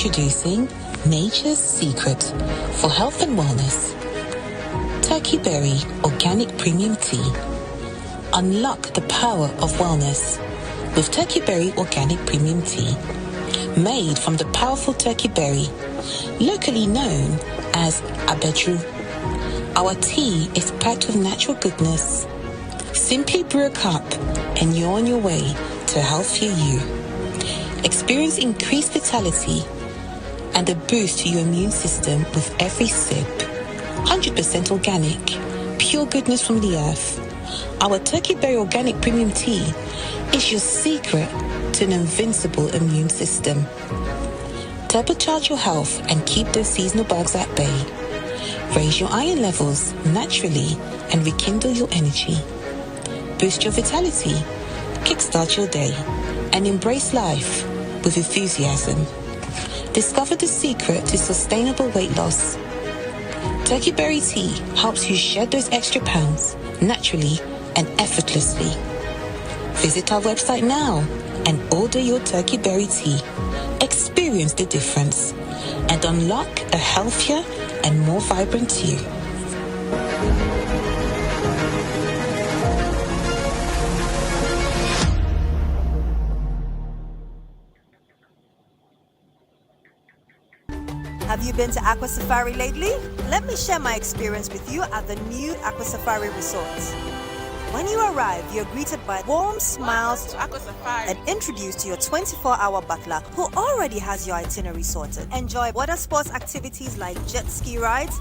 Introducing Nature's Secret for Health and Wellness. Turkey Berry Organic Premium Tea. Unlock the power of wellness with Turkey Berry Organic Premium Tea. Made from the powerful turkey berry, locally known as abedru. Our tea is packed with natural goodness. Simply brew a cup and you're on your way to a healthier you. Experience increased vitality and a boost to your immune system with every sip. 100% organic, pure goodness from the earth. Our Turkey Berry Organic Premium Tea is your secret to an invincible immune system. Turbocharge your health and keep those seasonal bugs at bay. Raise your iron levels naturally and rekindle your energy. Boost your vitality, kickstart your day, and embrace life with enthusiasm. Discover the secret to sustainable weight loss. Turkey Berry Tea helps you shed those extra pounds naturally and effortlessly. Visit our website now and order your Turkey Berry Tea. Experience the difference and unlock a healthier and more vibrant you. Have you been to Aqua Safari lately? Let me share my experience with you at the new Aqua Safari Resort. When you arrive, you're greeted by warm smiles and introduced to your 24-hour butler who already has your itinerary sorted. Enjoy water sports activities like jet ski rides,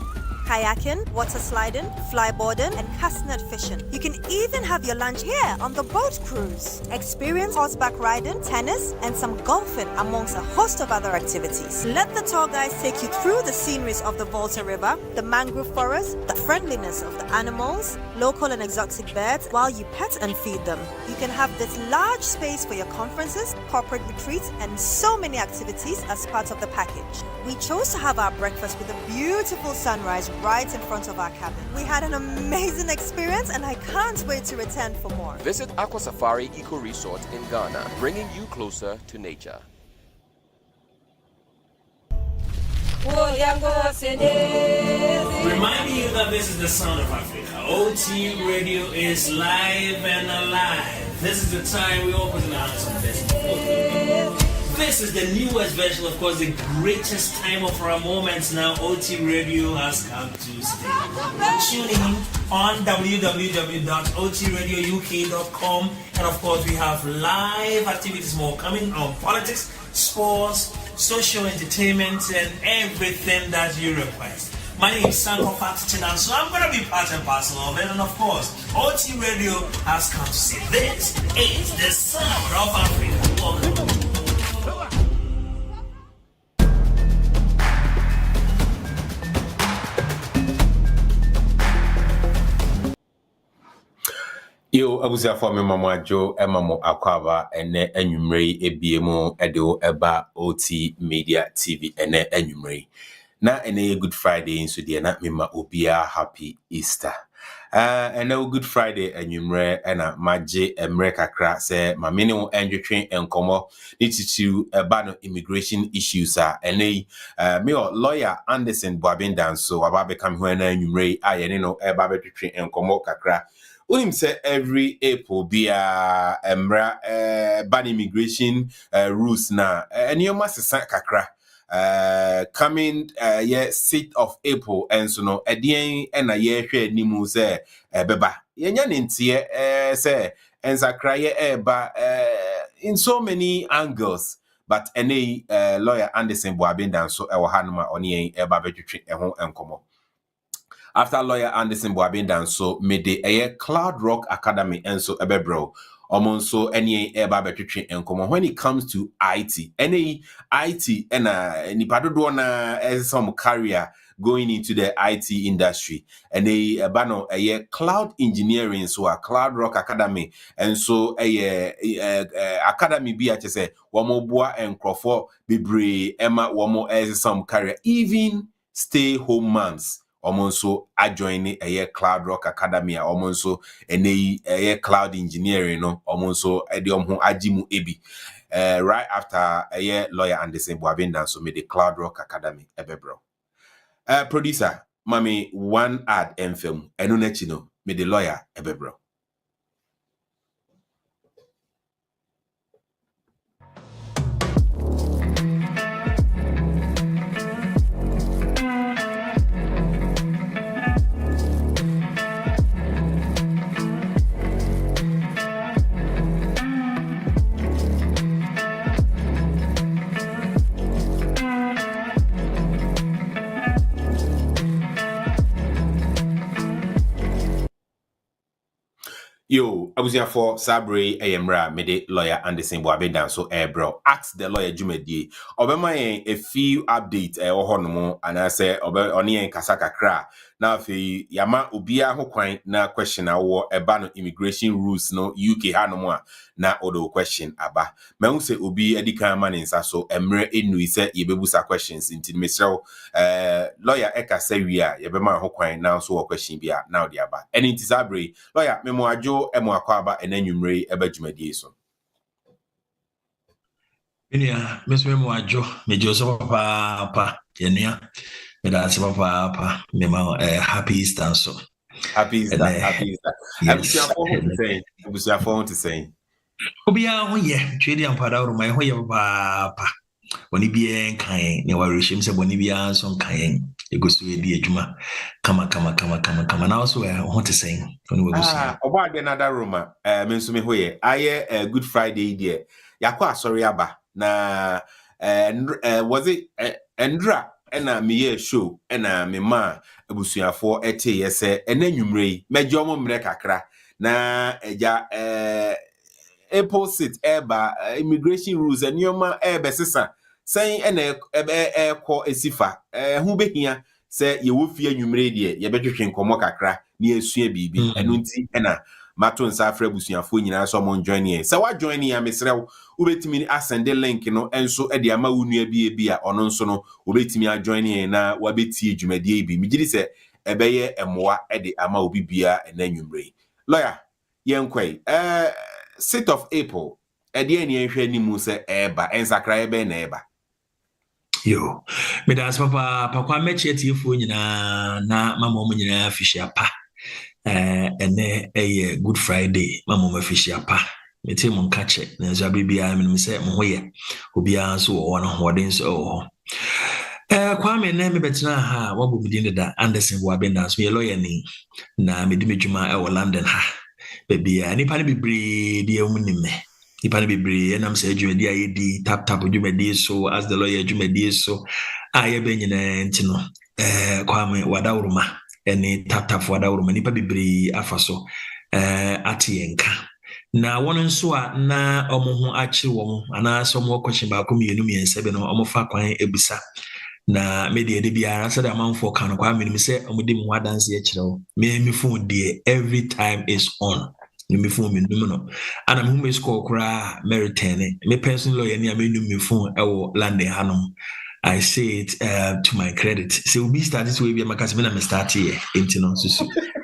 kayaking, water sliding, flyboarding, and castnet fishing. You can even have your lunch here on the boat cruise. Experience horseback riding, tennis, and some golfing amongst a host of other activities. Let the tour guides take you through the sceneries of the Volta River, the mangrove forest, the friendliness of the animals, local and exotic birds, while you pet and feed them. You can have this large space for your conferences, corporate retreats, and so many activities as part of the package. We chose to have our breakfast with a beautiful sunrise right in front of our cabin. We had an amazing experience and I can't wait to return for more. Visit Aqua Safari Eco Resort in Ghana, bringing you closer to nature. Reminding you that this is the sound of Africa. OT Radio is live and alive. This is the time we all put in our hands on this. This is the newest version, of course, the greatest time of our moments now. OT Radio has come to stay. Tune in on www.otradiouk.com, and of course we have live activities more coming on politics, sports, social entertainment, and everything that you request. My name is Sanko Fatichinan, so I'm going to be part and parcel of it, and of course, OT Radio has come to say this is the sound of Africa. Welcome. Yo, abusia for me mama Jo emamo akwaba ene enwumrei ebiemu edo eba OT Media TV ene enwumrei. Na ene Good Friday nso de na mema obia happy Easter. Ene Good Friday enwumre ena maje emre kakra se ma mene wo endwetwe enkomo nititu eba no immigration issues ene me lawyer Anderson Boabindan so waba bekam ho na enwumrei ayene no eba betwetwe enkomo kakra. Unim say every April be ban immigration rules na anyoma sesa kakra coming 6th of April and so no edien na ye hwe nimu say beba yenya ntie say ensakra ye eba in so many angles but any lawyer Anderson Boabindan so e wo hanoma oni eba betwetwe ho enkomo. After lawyer Anderson Boabindan so made a Cloud Rock Academy and so ebebro omonso any eba between enkomo when it comes to IT any IT and nipadodo na some career going into the IT industry and a bano a cloud engineering so a Cloud Rock Academy and so a academy be at say wamo boa and crofo bibre emma wamo as some career even stay home months omonso adjoin a Cloud Rock Academy omonso a cloud engineering no omonso ediom ho ajimu ebi right after a lawyer Anderson Boabindan so made the Cloud Rock Academy ebebro. Producer mami one ad and film enu nechi no made the lawyer ebebro. Yo, abusia for Sabre Ayemra made lawyer Anderson Boabindan so bro. Ask the lawyer Jumedi. Obema a few update honomo and I say oni en kasaka kra. Now fi yama ubia ho kwan na question awo eba no immigration rules no UK hanomo na odo question aba. Me say obi edikan man nsa so emre enu say yebebusa questions inti mesrew lawyer eka say wi a yebema ho kwan na so question bia now the aba. And inti Sabre lawyer memo ajo emu akwaba enanwumre eba dwumadie so. Enia mesmemo ajo mejo so papa enia me da se papa me ma happy Easter so. Happy Easter, happy Easter. Abusiafo to say. Obia ho ye twedi ampada oroma ho ye papa. Boni bia nkan ne warehim se boni bia so nkan egosu edi adwuma kama na also ho te say oni wagusia oba de nada roma me nso me ho ye aye Good Friday there yakwa asori aba na was it endra ena me ye show ena me ma abusuafo ete ye se enanwumre mejo mo mre kakra na eja April 6 eba immigration rules enioma besesa sen ena ko esifa hu behia se ye wo fie anwumre de ye betwetwe nkomo kakra na esua bibi enu nti ena mato nsa afra busuafo nyina so mo join ye se wa join ya mesrew ubetimi asend link no enso e de ama wunua bi a ono nso no ubetimi a join ye na wabeti adwumadie bi migiri se ebeye emoa e de ama obi bia enanwumre lawyer yenkwai 6th of April edi eni ehwe ni mu se eba ensakra ebe na eba yo me da papa kwa mechi etiefo nyina na mama mo nyina afishia pa ene Good Friday mama mo afishia pa meti mo nka che na zo abibia me se mo hoye obia so wo no hoden so kwa me na me betina ha wabu bidin da Anderson Boabindan so ye lawyer ni na me di medwuma e wo London ha bebia nipa ne bibre de emunime nipa ne bibre enam se adwumadi ayedi tap adwumadi so as the lawyer adwumadi so aye be nyina ntino kwa me wadawruma ene tap wadawruma nipa bibre afa so atienka na wono nso a na omo ho achi wo ana so mo question ba ko mienu miense be no omo fa kwan ebusa na media de biara said amanfo kan kwa me se omudi mu adanse e kirewo me phone de every time is on me phone me no and I'm who score cry meritene me personal lawyer near me phone London Hanum. I say it to my credit. So we start this way because when I'm starting here, so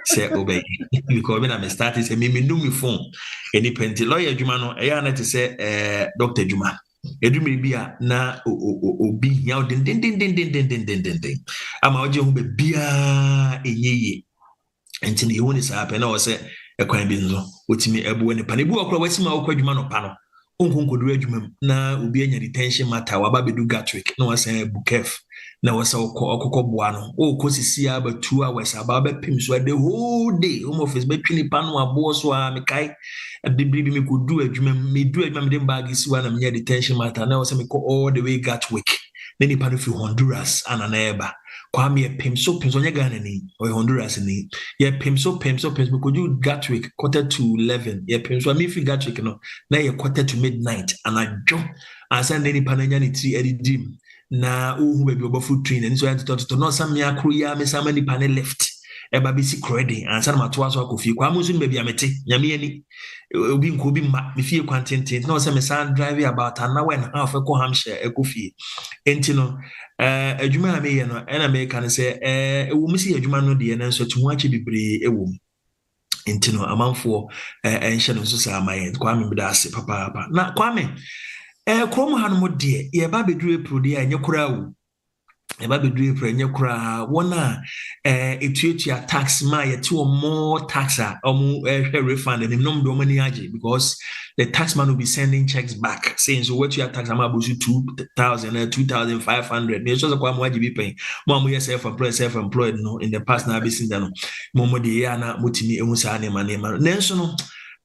say obey because when I'm starting say me do me phone any penti lawyer Juma no I to say Dr. Juma. Edumiri bia na obi nya den ama oje ho be bia enyeye enti ne ho ni saa pe na o se ekwan bi nzo otimi ebu ne pa ne bu okra wasima okwa adwuma no pa no onkonkoduru adwuma na obi anya detention matter waba bedu Gatwick na wasa bukef na wasa okokọ boa no o kosisi aba 2 hours aba be pim so the whole day home office be twini pa no abo so a me kai bibiri me kodu adwuma me du adwuma me dem bag si wa na me detention matter na wasa me ko all the way Gatwick na ni pa no fi Honduras ana na eba kwa me pim so nya Ghana ni o Honduras ni ye pim so me kodu Gatwick 11:45 ye pim so me fi Gatwick no na ye midnight and I jump and send any pananya ni 3 edidim na ohu baby obofu train and so I to no some ya crew ya me some any panel left e ba bisi credit and some matoa so akofi kwa mo so baby amete nyame ani obi nko bi ma me fie kwantenten no say me san drive about an hour and a half ko Hampshire ekofi enti no adwuma na me ye no na me kan say ewo mi si adwuma no de na so tu achi bibre ewo enti no amanfo enhye no so sa amaye Kwame bidase papa na Kwame krom hanom de ye ba beduru April de anye kura wo ye ba beduru April anye kura wona etuatua tax ma ye to more taxa refund and nom do money age because the tax man will be sending checks back saying so what you tax am abusu 2,000 2,500 ne so kwa mo age bi pen mo am self-employed no in the past na be sin da no mo de ya na motimi emu sa ne ma nenso no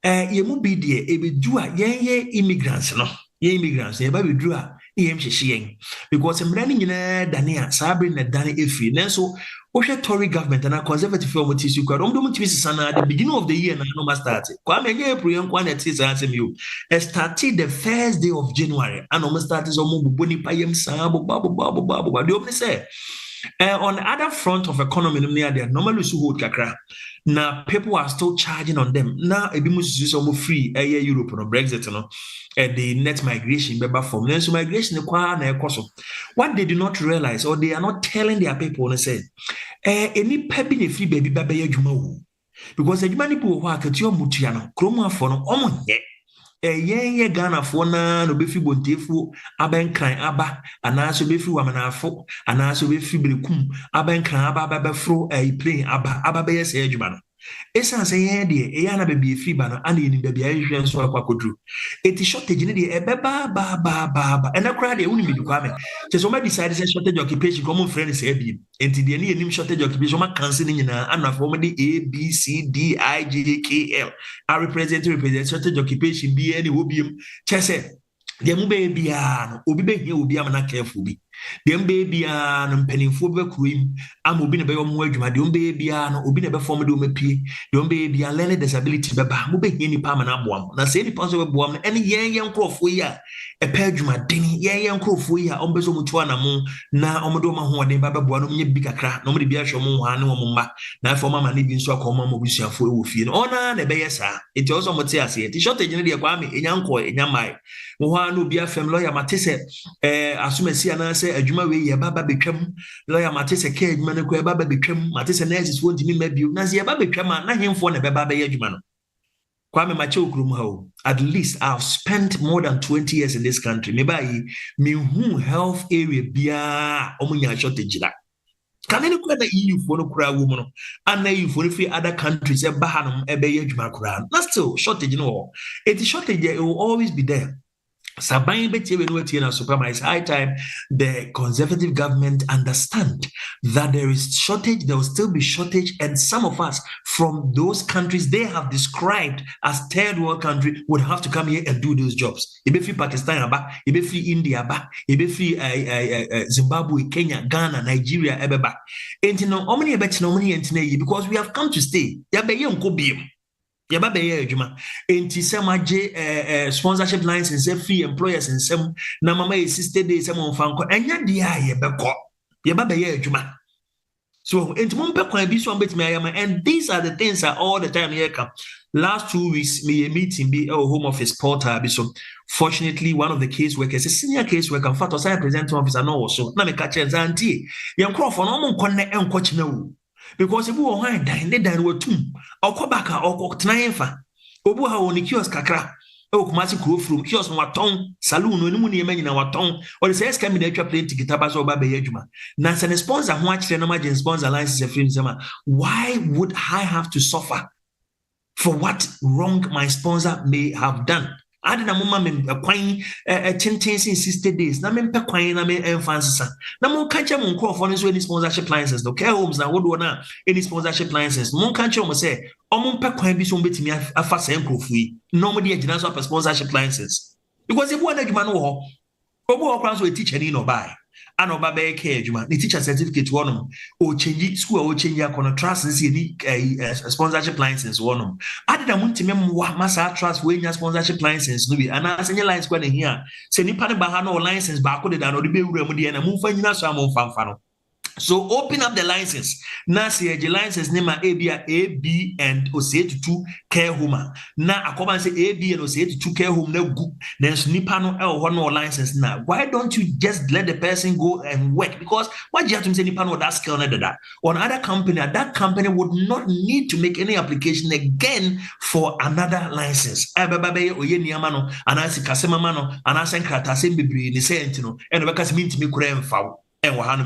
ye mu bi de ebedu a ye immigrants no immigrants ye ba bedru a yem hyehyem because emrani nyina dane a sabre na dane efi nenso ohwe Tory government and conservative firm tisi kwa dom timi sisana at the beginning of the year na no start kwa menye April yankwa na tisi asem you started the first day of January and no start is omo buboni payem sa babu de omni say on the other front of economy near there normally so hold kakra now people are still charging on them now ebi musu so free Europe no Brexit no the net migration beba from then so migration kwa na ekoso what they do not realize or they are not telling their people no say any pebi ne free baby baba adwuma wo because adwuma ni bu ho akati omutua no kromu afo no omonye ye Ghana for na no befi bontefu abenkran aba anaso befi wamanafo anaso befi brekum abenkran aba befro plane aba be se adwuma no esan se ye de na be bi fi ba no ana ni be bi ahwe so akwakodru eti shortage ni de ebeba ba ena kra de woni bi kwa me che so ma decide say shortage occupation common friend say bi enti de ni enim shortage occupation ma cancel ni nyina anafo mo de A B C D I J K L are represent shortage occupation bi any wo biem che se de mu be bia no obi be hia obi am na careful bi dem be bia no mpanimfo be kurim am obi ne be yo mo adwuma dem be bia no obi ne be form de o mapie dem be bia learning disability be ba mo be hia ni pa ma na boam na se ni pa so be boam no ene yen nkrofo yi a e pa adwuma deni yen nkrofo yi a on be so mutu ana mo na on do ma ho den ba be boa no nye bi kakra no mo de bia hwe mo ho ane wo mo ma na fo mama ne bi nso akoma mo busuafo e wo fie no ona na be yesa eti ozo mo te ase eti shortage ne de kwa me enya nko enya mai mo ha no bia fam lawyer matese asumasi ana se adwuma we ye baba betwam lawyer matese ke adwuma ne ko baba betwam matese nurses won timi mabio na se ye baba betwam na hemfo na be baba ye adwuma no kwa me mache okrum ha at least I've spent more than 20 years in this country me bai me hu health area bia omunya shortage da can any kwada EU for no kura wo no and EU for free other countries e ba hanom e be ye adwuma kura na still shortage no it shortage it will always be there. Sabain Betty na Superman, it's high time the conservative government understand that there is shortage, there will still be shortage, and some of us from those countries they have described as third world country would have to come here and do those jobs. Ibefi Pakistan aba, ibefi India aba, ibefi Zimbabwe, Kenya, Ghana, Nigeria ebeba. Entino omni ebeti no omni entine because we have come to stay. Yabe yonko biem. Yaba be ye adwuma enti semaje sponsorship license free employers nsem na mama 60 days sem onfanko enya dia ye beko yaba be ye adwuma So it's and these are the things that all the time here come. Last 2 weeks, me a meeting be a home office portal. So fortunately, one of the case workers, a senior case worker, in fact, I presenting officer no also. Now me catch auntie. Young crop for no connect and coach no. Because if we were dying, they dine were tomb. Or go back or tnaefa. Obu ha woni kiosk kakra. O kumasi kuro from kiosk no waton saloon no mu niema nyina waton. Or the says come in the plane ticket abaso oba be adwuma. Na se sponsor ho akire no ma sponsor license e free nsema. Why would I have to suffer for what wrong my sponsor may have done? I didn't know a quine 60 days. Na me quine na me emphasis. Na mon catch mon call for any sponsorship license. No care homes na would na any sponsorship license. Mon catch mo say, o mon pe quine bi so betimi afa sen krofui. Normally e gina so sponsorship license. Because if one adwuma no ho, obo ho kran so a teacher ni no buy. And oba be care adwuma. The teacher certificate wonom. O change school o change akono trust nsi ni sponsorship license wonom. Ade da muntime mwa masa trust we nya sponsorship license no bi ana senye license kwa ne hia. Se nipa ne ba ha no license ba ko de da no de be wura mu de na mumfa nyina so amomfa no. So open up the license. Na say the license name A, B, and OC82 care home. Na akoba say A, B, and OC82 care home na gu. Then nipa no no license na. Why don't you just let the person go and work? Because what you have to say nipa no that skill na that. On other company, that company would not need to make any application again for another license. Abababe oye niama no, anasi kasema mano, anasi nkrata se bibiri ni se entino. Eno beka se mintimi kure mfa.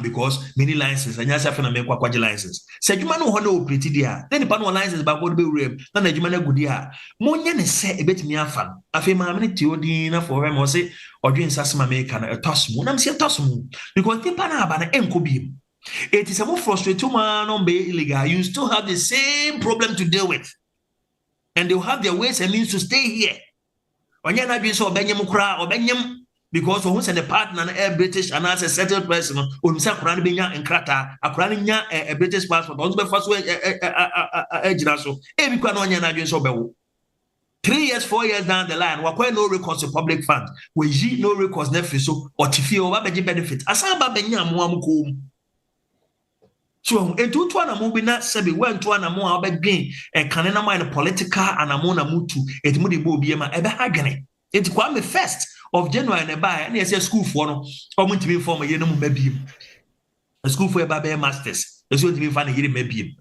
Because many licenses and yasa fena make kwaje license se adwuma no ho na operate dia then nipa no license ba go be wurem na na adwuma na gudi a monye ne se ebetimi afa afi ma me ti odin na for him o se odwen sasema me ka na etosmu na me se etosmu because nipa na aba na enko biem it is a more frustrating man on be illegal. You still have the same problem to deal with and they'll have their ways and means to stay here onye na bi so obenyem kura obenyem. Because when the partner a British and as a settled person, on Sakran Binya and Krata, a Krania a British passport, on the first way a Ginaso, every Quanonia Sobe. 3 years, 4 years down the line, where no recourse to public fund, where ye no recourse nephew or Tifio Babaji benefit. Asaba Benyam Wamukum. So, a 2 movie not Sebi went to an amount of being and canena mind political and amona mutu, it moody bobiema ever hagane. It's Kwame first. Of January and buy and yes, school for no, or to be form a year no maybe a school for a baby masters. There's going to be funny here maybe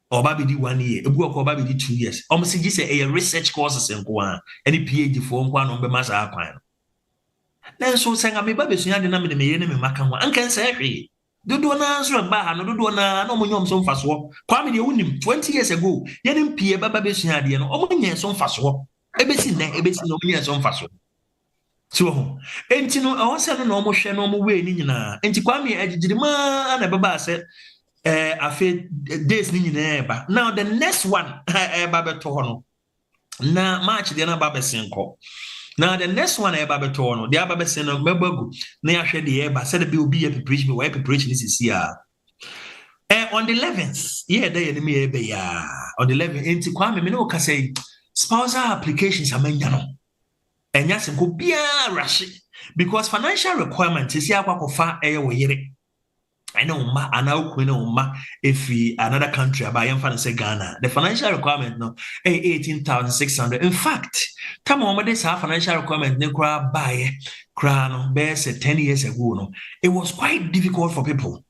or baby di 1 year, a book or baby di 2 years. Almost you say a research courses in Kwan, any PhD for one on the master alpine. Then so saying I may baby soon denominate me enemy Macan and can say do an answer a bar no do no more some fast walk. Kwame the unim 20 years ago, Yenim P. Baby Siadi and Omnia some fast walk. Ebesin no some fast walk. So, entino I was saying no more share no more way nina. Enti Kwame ejidima na baba said afi days ni nyina. Now the next one baba to hono. Na March the na baba senko. Now the next one baba to hono. The baba sen no mebagu. Na ya hwe de eba said be obi e preach me why preach this is here. On the 11th, yeah, they me ebe ya. On the 11th, enti Kwame me no ka say spousal applications amanya no. And yes, could be a rush because financial requirement is ya far away. I know ma anau ma if we another country about young say Ghana. The financial requirement no 18,600. In fact, time on this financial requirement ne buy no best 10 years ago. No, it was quite difficult for people.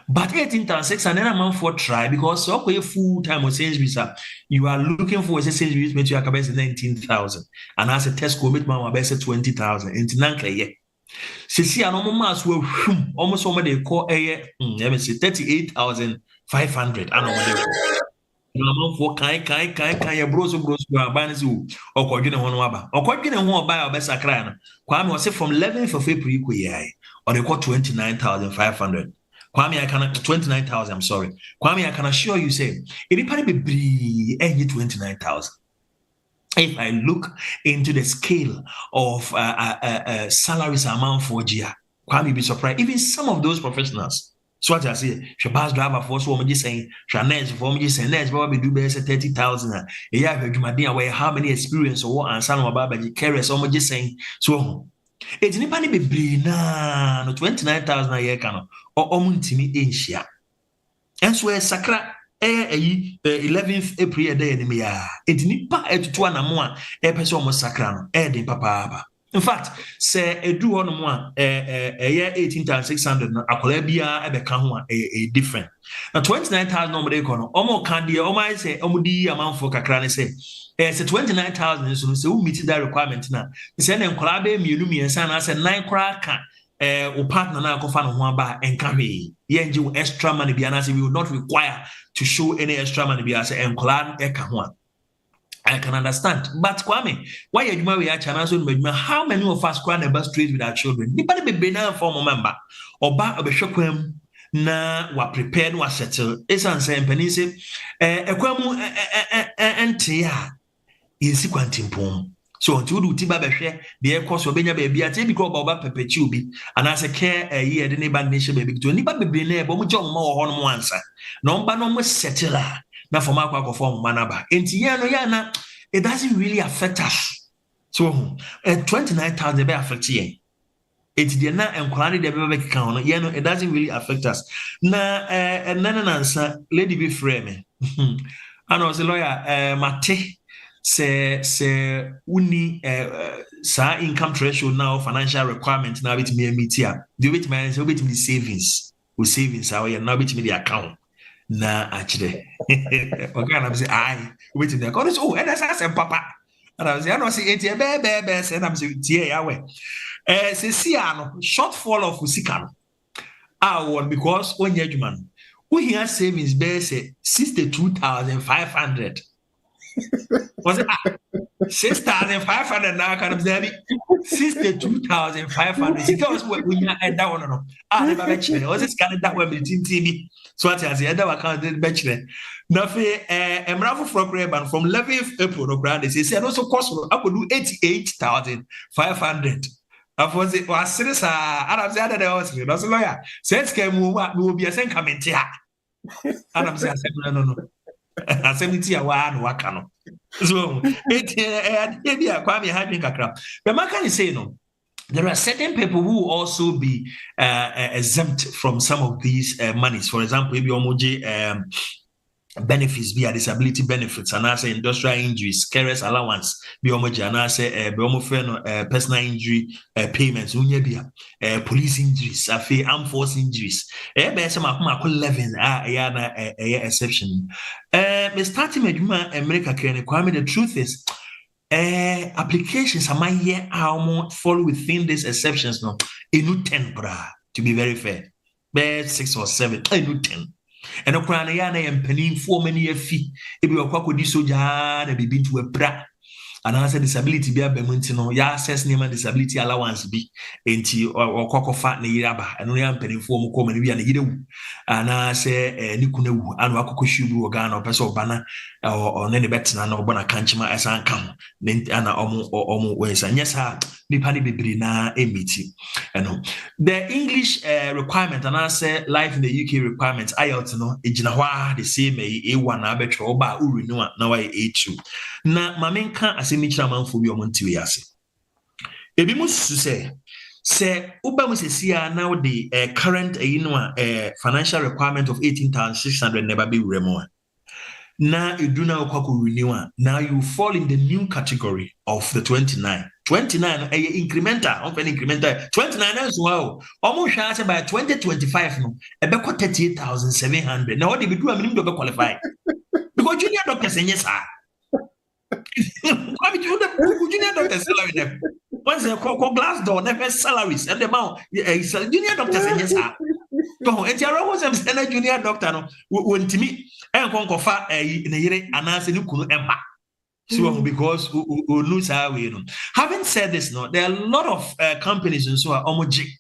But 18,600 a month for try because so full time of sales visa you are looking for a sales visa you are 19,000 and as a test commit man 20,000 into nankle see an almost almost what they call a 38,500 and for kai bros banzu or quadrina one waba or quadrina one by our best akrana Kwame was from 11th of April or they call 29,500. Kwame, I can 29,000. I'm sorry, Kwame. I can assure you, say it probably be 29,000. If I look into the scale of salaries amount for GIA, Kwame be surprised. Even some of those professionals. So what I say, she bus driver for so much saying, she nurse for me saying, nurse, but we do better 30,000. A year, you where how many experience or what and some of Baba carry so much saying so. It's nipani be na no 29,000 a year can or omuntimi enshia. And so sakra 11th April day in me it nipa etutu anamo a epese omo sakra no de papa. In fact, say edu ono mo a 18,600 no akola bia ebeka ho a different. Na 29,000 no dey kono omo kan de omo say omo di amanfo kakra ne say say 29,000 so say who meet that requirement na say na nkola be mienu miensa na say 9 kora ka o partner na akofa no ho aba enka hwe ye nji extra money bia na say we will not require to show any extra money bia say enkola eka ho a I can understand. But Kwame, why you we are channel how many of us cry never straight with our children? Nobody be na form member or back of a shokwem na wa prepared was settle. It's answer penise ekwamu entia yesi kwantimpom. So until you tiba behwe the course obenya baby ate bi ko ba perpetual bi and as a care year the neighbor nation baby to nipa bebre na e bo mo jo mo ho no mo ansa. No mba no mo settle na for my form manaba. And it doesn't really affect us. So 29,000 be affect ye. It's the na enquiry the be count. It doesn't really affect us. Na answer lady be frame. And was a lawyer Mate say uni sa income threshold now financial requirement now with me meet here. Do it man so with me savings. With savings how now with me the account. Na actually okay and I'm say I wait in there cause oh and that's papa and I say I know say it be say I'm say tie yawe say see ano shortfall of usika no because when you man we hear savings be say 62,500 was it 6,500 now kind of say 62,500 because when you add that one no never mention was this kind of that one between TV so what I say that account did mention nothing emrafo from 11th April no brand they say and also cost I could do 88,500 I was it was serious and I'm saying that was no lawyer says we will be a same comment here and I'm saying no asemiti ya wa no waka no so it Kwame had been kakra but man can say no there are certain people who will also be exempt from some of these monies. For example, if you omoji benefits via disability benefits and as industrial injuries, carers allowance, be omoji and as personal injury payments, police injuries, armed force injuries. Be some akuma 11 exception. Me starting with America Kwame, the truth is applications am I here almost fall within these exceptions no enu 10 bra to be very fair be 6 or 7 enu 10 and okra na ya na yempanin for many afi e bi okwa soja na bibi ntu apra and as a disability be abamunti no ya access name disability allowance bi enti okwakofa na yiraba eno ya mpanin for mu ko mani bi na yirewu ana se ni kunewu anu akokoshubu oga na opese obana o ne betina na obana kanchima esan kan ana omu wesa nyesa nipa ni bibiri na emiti the English requirement and I say life in the UK requirement IELTS no ejina hwa the same A1 na betwe oba urenew na why A2 na mamenka asemichira manfo bi omonti we ase ebi musu say uba musesia now the current financial requirement of 18,600 never be remo na eduna okwaku renew now you fall in the new category of the 29 incremental of an incremental 29 as well almost shot by 2025 no ebeko 38,700 now what they be do am do be qualify because junior doctors yes sir what you the junior doctors salary them once they call glass door never salaries and the amount junior doctors yes sir no and your was am junior doctor no wontimi enkonkofa na yire anase ni kunu emba so because having said this no there are a lot of companies and so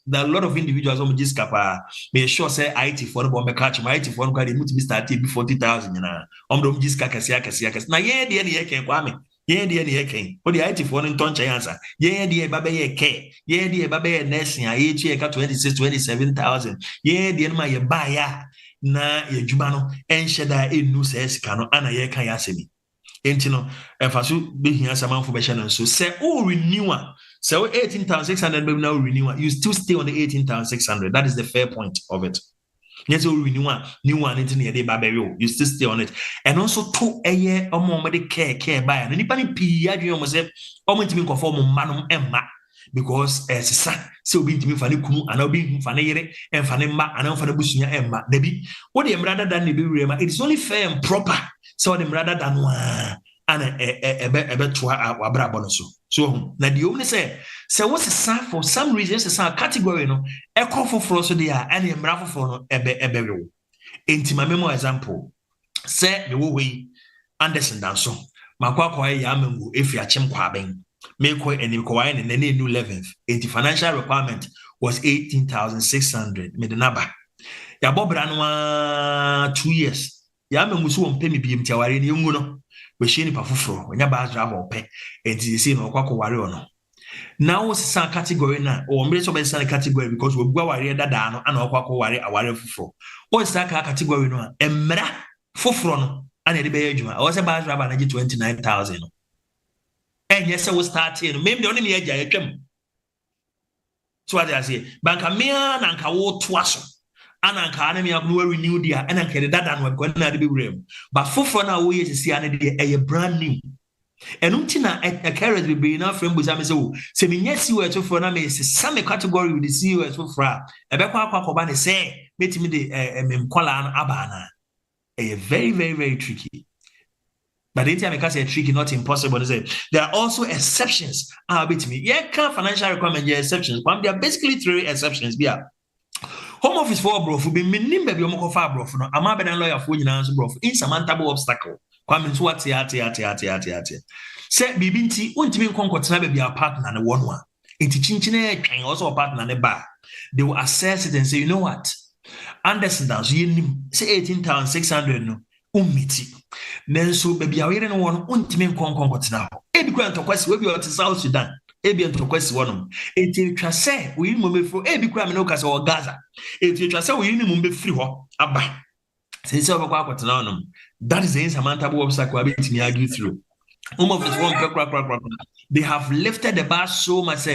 there are a lot of individuals scapa may sure say IT for the bomb catch my IT for the multi start be 40,000 na kasiya na ye de ye ken kwame ye de ye ken o the IT for no tonche answer ye de baba ye ke ye de baba ye nursing a ye 26-27,000 ye de ma ye ba ya na ye djuma no enhyeda enu se sika no ana ye kan ya asemi entino enfaso be hia samanfo be hye so say o renewer say 18,600 maybe now renewer you still stay on the 18,600 that is the fair point of it Yes, we new one into the day barrier. You still stay on it. And also to a year or more care by and anybody P. I do almost almost to conform manum emma. Because as a son, so be to me funny kumu and I'll be funny and funny ma and I'm for the bushia emma. Debbie, what am rather than the be it is only fair and proper. So them rather than one and a bet to our brabonoso. So now the only say what's a sign for some reason it's a category no a call for frost there and a bravo for ebe into my memo example say the way Anderson Danso makwa yamu if you achim kwaben make and you kwai and any new 11th into financial requirement was 18,600 made the number ya bobranwa 2 years yamu so on pay me bi mtiaware ni nguno we sheni pafufro nya ba driver pay and you see no kwako ware ono. Now was some category now, or maybe some category because we go worry that down and our worry a worry for. What is that category no? Emra fufron and the Belgium. I was about to have 29,000. And yes, I was starting. Maybe the only age I came. So what I say, Bankamia and Kawo Twasso. And Academy of New Renew dear and I carried that and we're going to be room. But fufron our way to see a brand new. And untina a carrot will be enough from Buzamiso. So, yes, you were to for me, some category with the CEO for fra. A Beppa say, meet me the Mkola Abana. A very, very, very tricky. But the time I say tricky, not impossible to say. There are also exceptions. Bit me. Yeah, can financial requirement, yeah, exceptions. But there are basically 3 exceptions. Yeah. Home office for bro, be meaning baby, far bro. No, I'm a lawyer for you now, bro. Insurmountable obstacle. Kwame so ate. Say bibinti untimi nkonkotena be bia partner na wonwa. Enti chinchine twen also a partner ne ba. They will assess it and say, you know what? Anderson dance you say 18,600 no ummiti. Nenso be bia were no won untimi nkonkotena ho. Ebi kwa ntokwasi we bia South Sudan. Ebi ntokwasi wonom. Enti twa say we mu mefro ebi kwa me no kasa o Gaza. Enti twa say we mu be free ho aba. Say say obakwa akotena wonom. That is the insurmountable obstacle I bet me argue through. They have lifted the bar so much.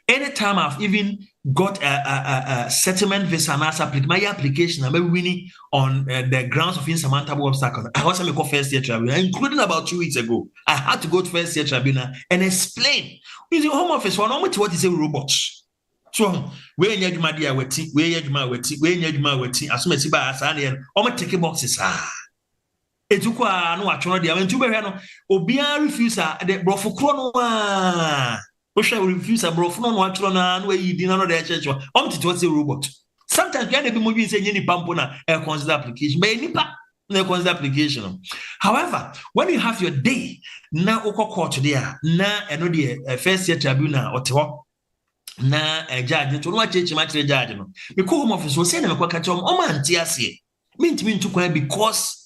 Anytime I've even got a settlement visa and my application, I'm winning on the grounds of insurmountable obstacle. I was a first year tribunal, including about 2 weeks ago. I had to go to first year tribunal and explain. In the home office, one almost what is a robot. So where you my dear wetty, where you my wetty, as soon as you buy a sand, or take boxes. Etukwa no atwono dia wentu behwe no obia refuser the brofo kro no wo hwe refuser brofo no atwono na no ayi di na no de church omtiti what say robot sometimes we dey be mo bi say nyeni pampo na consider application but nipa na consider application. However, when you have your day na court there na eno de first year tribunal otewo na judge to no achechi matre judge no me ko home office wo say na me kwaka chom o man tie ase mintimi ntukwan because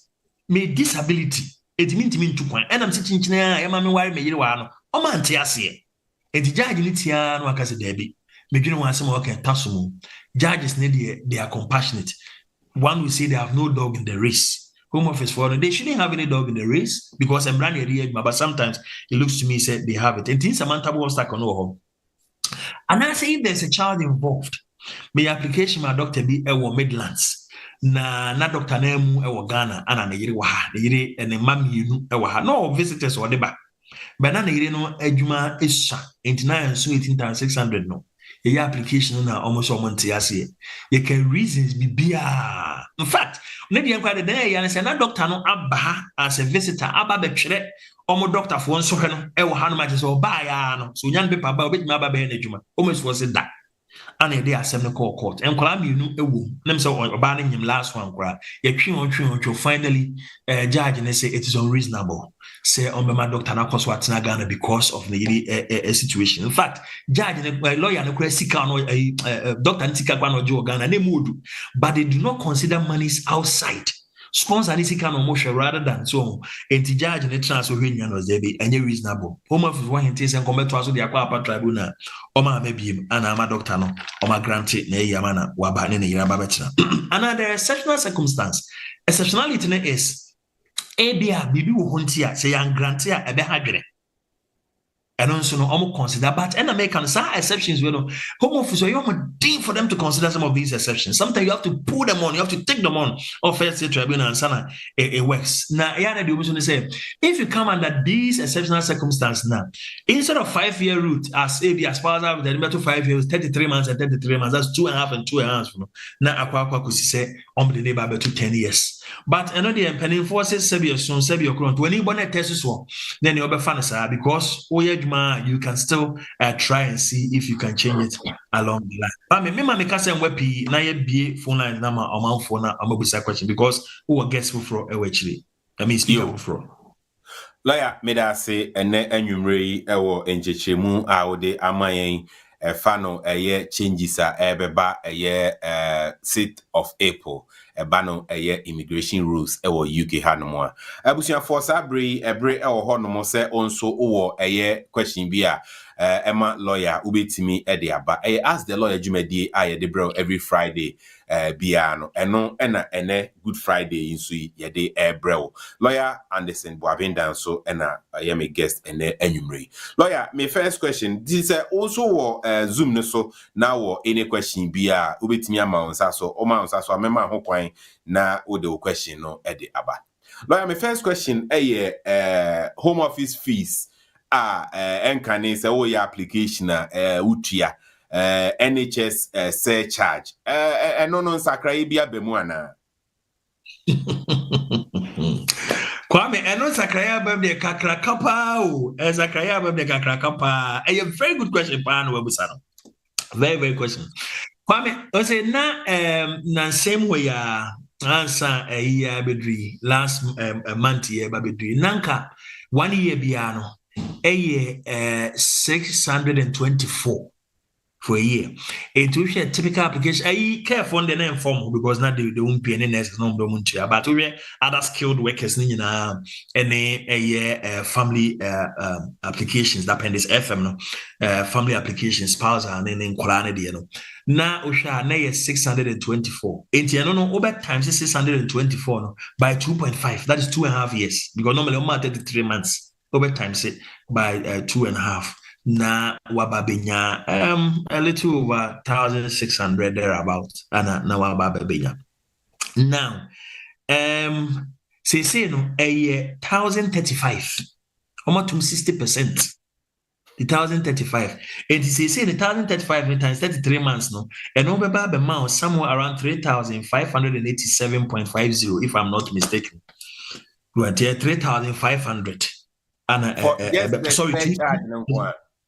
me disability it means me ntukwan and I'm sitting chinchina e ma me ware me yire wa no o ma nte ase e di judge ni tia no aka se dabi me dwene wa asem o kan tasomu judges ne they are compassionate. One will say they have no dog in the race. Home office for them, they shouldn't have any dog in the race because I'm brand new, but sometimes it looks to me said they have it and things are mantable obstacle no home. And I say if there's a child involved, my application my doctor be Midlands na doctor na mu Ghana ana na yire wa ha na yire ene mam yinu ha no visitors or deba but na yire no adwuma esha 18,600 no your application na almost almost ase you can reasons be bia in fact na dey enquire dey ya say na doctor no aba as a visitor aba be twere omo doctor for nso hwe no ha no ma je so ba ya no so nyan paper ba obetimi aba be na adwuma almost was it that and they assembly call court and kola mi nu ewu nem say oba na nyim last one kora ye twi finally judge and say it is unreasonable say on my doctor na koso atena Ghana because of the situation. In fact judge and lawyer na kora sika no doctor ntika kwa no jo Ghana na mudu but they do not consider monies outside sponsor any kind of motion rather than so enti judge and transfer when you know they be any reasonable home office one things and come to us the akwa tribunal o ma mebiem ana ama doctor no o ma grant na yama na waba ne yira ba betina another exceptional circumstance exceptionality is ebia bibi wo hontia say yan grant ya ebe hadwere And also, no, almost consider, but and American some exceptions, you know, home office, so you're deep for them to consider some of these exceptions. Sometimes you have to pull them on, you have to take them on, or first tribunal and sana it works. Now, yeah, the option say if you come under these exceptional circumstances now, instead of 5-year route as AB as far as the to 5 years, 33 months and 33 months, that's 2.5 and 2.5. You know, now aqua could say on the neighbor to 10 years. But another penny forces Sabia soon, Sabia Cron, when you want to test this one, then you'll be fun, because you can still try and see if you can change it along the line. But me can say wepi na ye be phone line number or my phone na I'm question because who will guess for actually. I mean speak for. Lawyer made us say ene enwumre ewo enchechemu a wode amayen fa no changes a ebeba 6th of April eba no immigration rules ewo UK hanom a abusia for sabri ebre ewo honom se onso wo question bi a Emma lawyer ubetimi ede aba ask the lawyer jumadi a de bro every Friday biano ene Good Friday inso yede ebrel lawyer Anderson Boavindan so ena I am a guest ene enumere lawyer my first question this is also wo Zoom no so now wo any question bia ubetimi ama onsa so o ma onsa so amema ho kwan na wo de question no ede aba lawyer my first question home office fees enkane say wo your application utua NHS surcharge no nsakra bia bemu ana Kwame eno sakraya bam de kakra kapa o sakraya bam de kakra kapa a very good question pa no wabusa no very question Kwame o say na same way answer a year bedri last month year bedri nanka 1 year bia no 624 for a year. It will be a typical application. I care for the name form because not they won't be any next number but we other skilled workers and family applications that pen is FM no family applications spouse and then quality now we shall 624. Over times 624 no by 2.5. That is 2.5 years because normally I'm 33 months. Over times it by 2.5. Na wababenya a little over 1,600 thereabout and na wababenya now say no a year 1,035 almost 60%. The 1,035 and say the 1,035 times 33 months no and over the amount somewhere around 3,587.50 if I'm not mistaken. We are 3,500 and sorry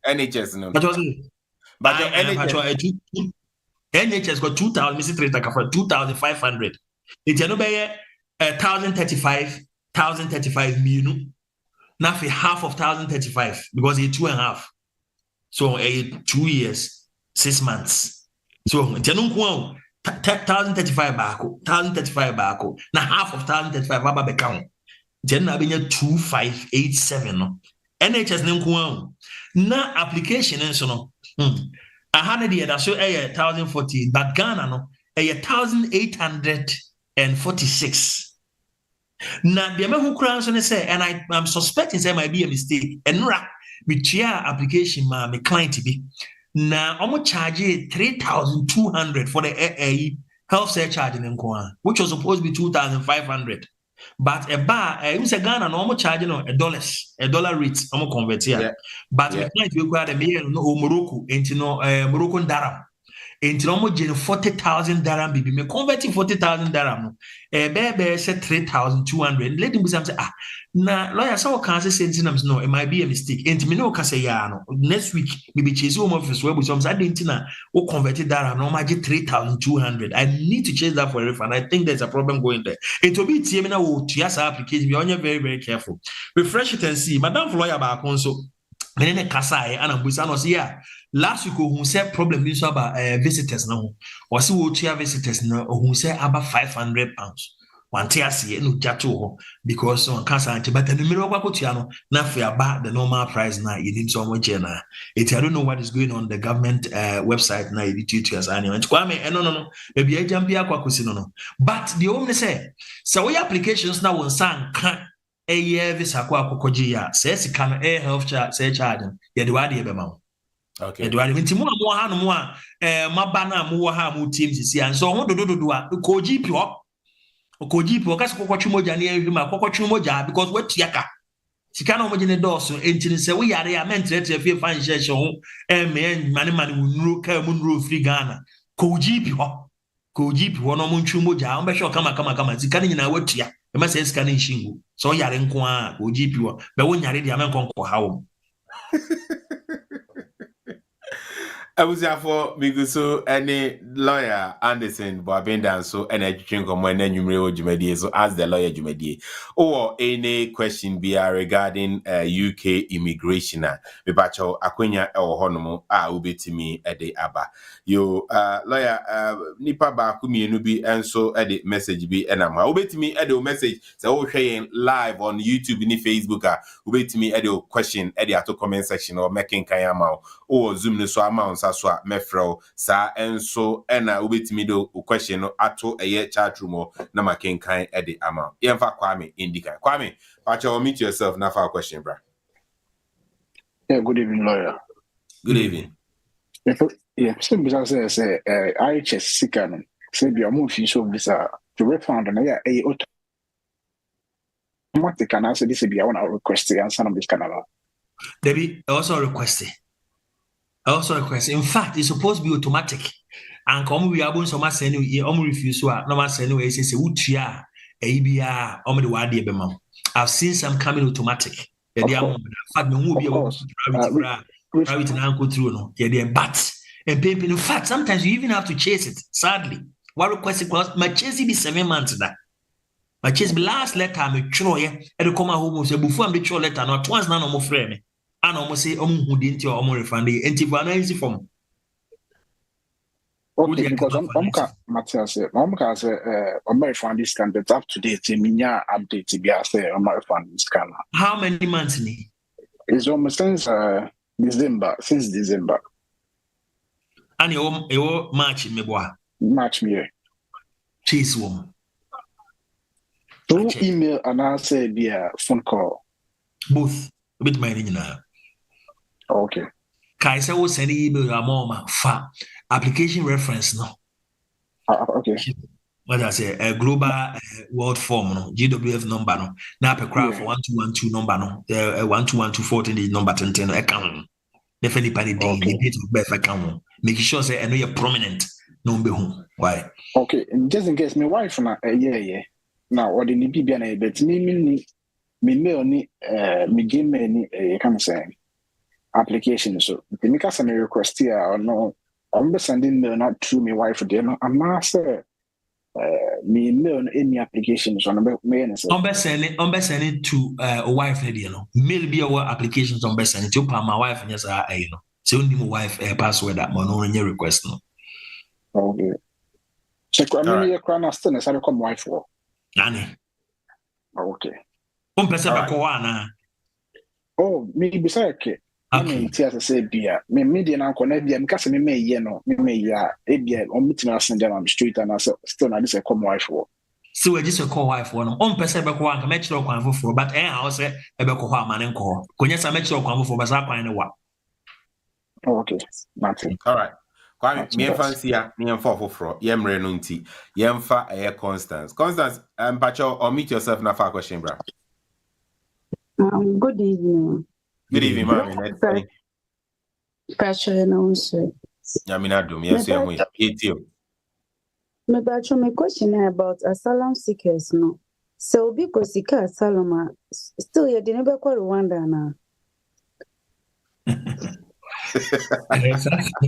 NHS no. But NHS got 2,500. It's no be 1,035 million. Now for half of 1,035 because it's 2.5. So 2 years, 6 months. So it's no 1,035 back, 1,035 back. Now half of 1,035 baba become. Then na be 2,587 no. NHS no na application and so no. I had the other so 1,040, but Ghana no 1,846. Now the amount who crowns say, and I'm suspecting there might be a mistake. And with your application, my client to be now I'm charge 3,200 for the health surcharge in Nkwa, which was supposed to be 2,500. But a bar, I was a Ghana normal charging $1 rate, I'm convert here. Yeah. But we can't require a million Morocco into Moroccan Daram. Into almost 40,000 Daram, baby. Me converting 40,000 Daram. A baby said 3,200. Let him be something. Now, lawyer, so can't say no, it might be a mistake. Into me no Casayano. Next week, maybe chase home office where we some I didn't know who converted Daram. No, 3,200. I need to change that for a refund. I think there's a problem going there. It will be TMNA or TIAS application. Be very, very careful. Refresh it and see. Madam lawyer back also. And then Kasai and Busano here. Last week, who said problem is about visitors now, or see what visitors now, or who said about £500. One tear see no jato because on cancer, but the middle of Cotiano, not for about the normal price now, you need so much. I don't know what is going on the government website now, you teach us anyway. No, maybe I jump here, no. But the only say, so we applications now on San year visa kwa akokoji ya se ka no health charge ye de wade be ma Okay. ye de wade nti mo ha no mo a maba na mo ha mo team sisi an so ho dododo a ko GP ho kasi kokotwe moja na ehwima kokotwe moja because watua ka sika na omoje ne dɔɔso entini sɛ wo yare a mentrete fie fa nhyehyɛ ho men mane wunuro ka mu nuro free Ghana ko GP ho no mo ntwu moja on be hwɛ kama sika ne nyina watua e ma sɛ sika ne nshingu so yare nko a ko GP ho be wo nyare dia men konko hawo Abusiafo miguso any lawyer Anderson Boabenda so any chinkomo and numero jumedie so as the lawyer jumedie or any question be regarding UK immigration me bacho akwenya e honomo a ubetimi e de aba yo lawyer nipa ba ku mienu bi enso e de message bi enama ubetimi e de message say wo hwe live on YouTube ni Facebook ubetimi e de question e de ato comment section or making kayama or Zoom no so amount so mefro sa enso ena ubetimi do question no ato eye chat room na makenkan e de amount yemfa Kwame indika Kwame pacho meet yourself na for question bra. Yeah, good evening lawyer. Good evening. Yeah, so because say IHS sikano say bi amu fi so visa to refund na ya automatic and answer this be I want to request the answer on this canal. Debbie also requested. In fact, it's supposed to be automatic. And come we are so much send you refuse to no send you say utia ABR the word I've seen some coming automatic. In fact, no will be private and go through no. But and in fact, sometimes you even have to chase it. Sadly, what request it was my chase be 7 months that. My chase be last letter me tro ye e come home say before am the tro letter no once na no mo frɛ me. And almost say hudi nti o mo refund enti for an easy form. Okay, because Matthias say refund this can but up to date minya update bi say refund this can. How many months ni? It's almost since December. And you March me boa. March me. Chase woman. Through email and I say via phone call. Both. A bit my now. Okay. Kaisa will send email a mama fa application reference no. Okay. What I say a global world form no GWF number no. Now per crowd for 1212 number no. 121214 number 10 account. Definitely by the date of birth account. Make sure say I know you're prominent. No be home. Why? Okay, and just in case my wife na yeah. Now what the BB na bet me mail ni me game ni can say application so the make us a request here or no I'm sending mail not through my wife there no I'm not say me mail any application so I'm send it to a wife you know mail be our applications on send it to my wife yes you know so only my wife password that no any request no. Okay, check I mean you can still necessarily come wife for nani. Okay, pesa ba ko ana oh me be say okay. Me tia say bia me media na connect bia me kase me ye no me ya e bia on meeting na send am straight and still na this a come wife for so we just call wife for no on pesa be ko anka me kire kwan foforo but how say e be ko ho amane nko konya sa me kire kwan foforo ba sa kwan ne wa. Okay, nothing. All right. Kwame me fancy ya me enfo foforo yemre no nti yemfa aye Constance pacho or meet yourself na fa question bra. Good evening. Good evening, ma'am. Pacho no sir. Yamina dum yes you am. Me bacho me question about asylum seekers no. So because seeker asylum still you didn't be call Rwanda na.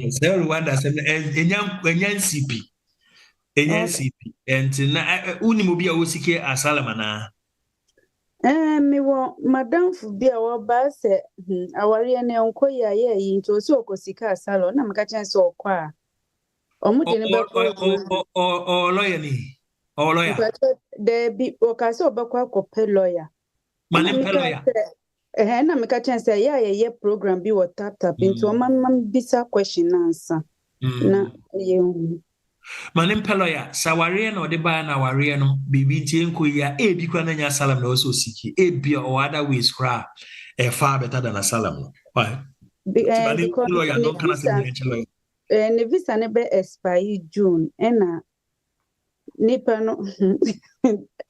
So Rwanda say enyan CP. Enyan CP. And na unimu bia wo seeker asylum na. Me wo madam fu bia wo ba se aware ne onko ya yi nto so okosika asalo na mka chen so okwa omu de ne be o lawyer ni o lawyer de bi o ka so obakwa ko pe lawyer mane pe lawyer na mka chen se ya ye program bi wo tap nto man bisa question answer na ye Manim peloya, Sawarian or the ban Awariano, Bibinti Kuya, a Bikwana Salam also seek a beer or other ways cry far better than a salam. Why? Because ne visa ne be expire June ena nipa no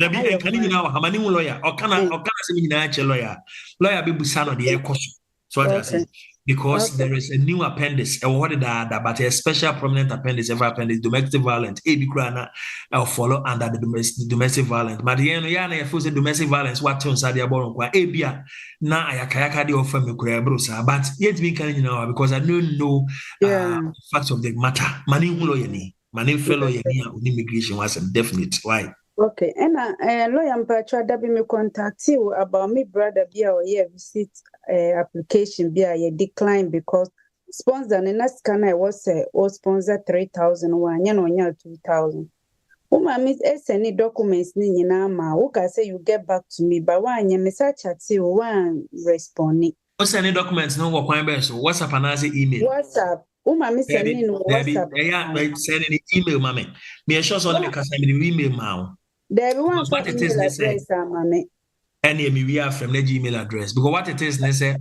Dabi enkani nyina wa hamani mu lawyer okana se nyina ache lawyer be busa no de ekoso so what I say because there is a new appendix what that but a special prominent appendix every appendix domestic violence e bi kura na follow under the domestic violence but the ya na feel say domestic violence what turns out the about kwa e bia na ayakayaka de offer me kura bro sir but yet be kan nyina because I don't know facts of the matter mani mu lawyer ni mani fellow ye ni immigration was definite why. Okay, and lawyer Mpacho that be me contact you about me brother be our visit application be a decline because sponsor and last scanner was sponsor 3,001 nya 2,000. Miss any documents ni nyina ma who can say you get back to me but one me search at you one responding. What's any documents no work one best WhatsApp and email. WhatsApp. Miss sending WhatsApp. Yeah, sending email mommy. Me sure so me can send me email now. There be one for email address, mommy. Any me we have from the Gmail address because what it is, they say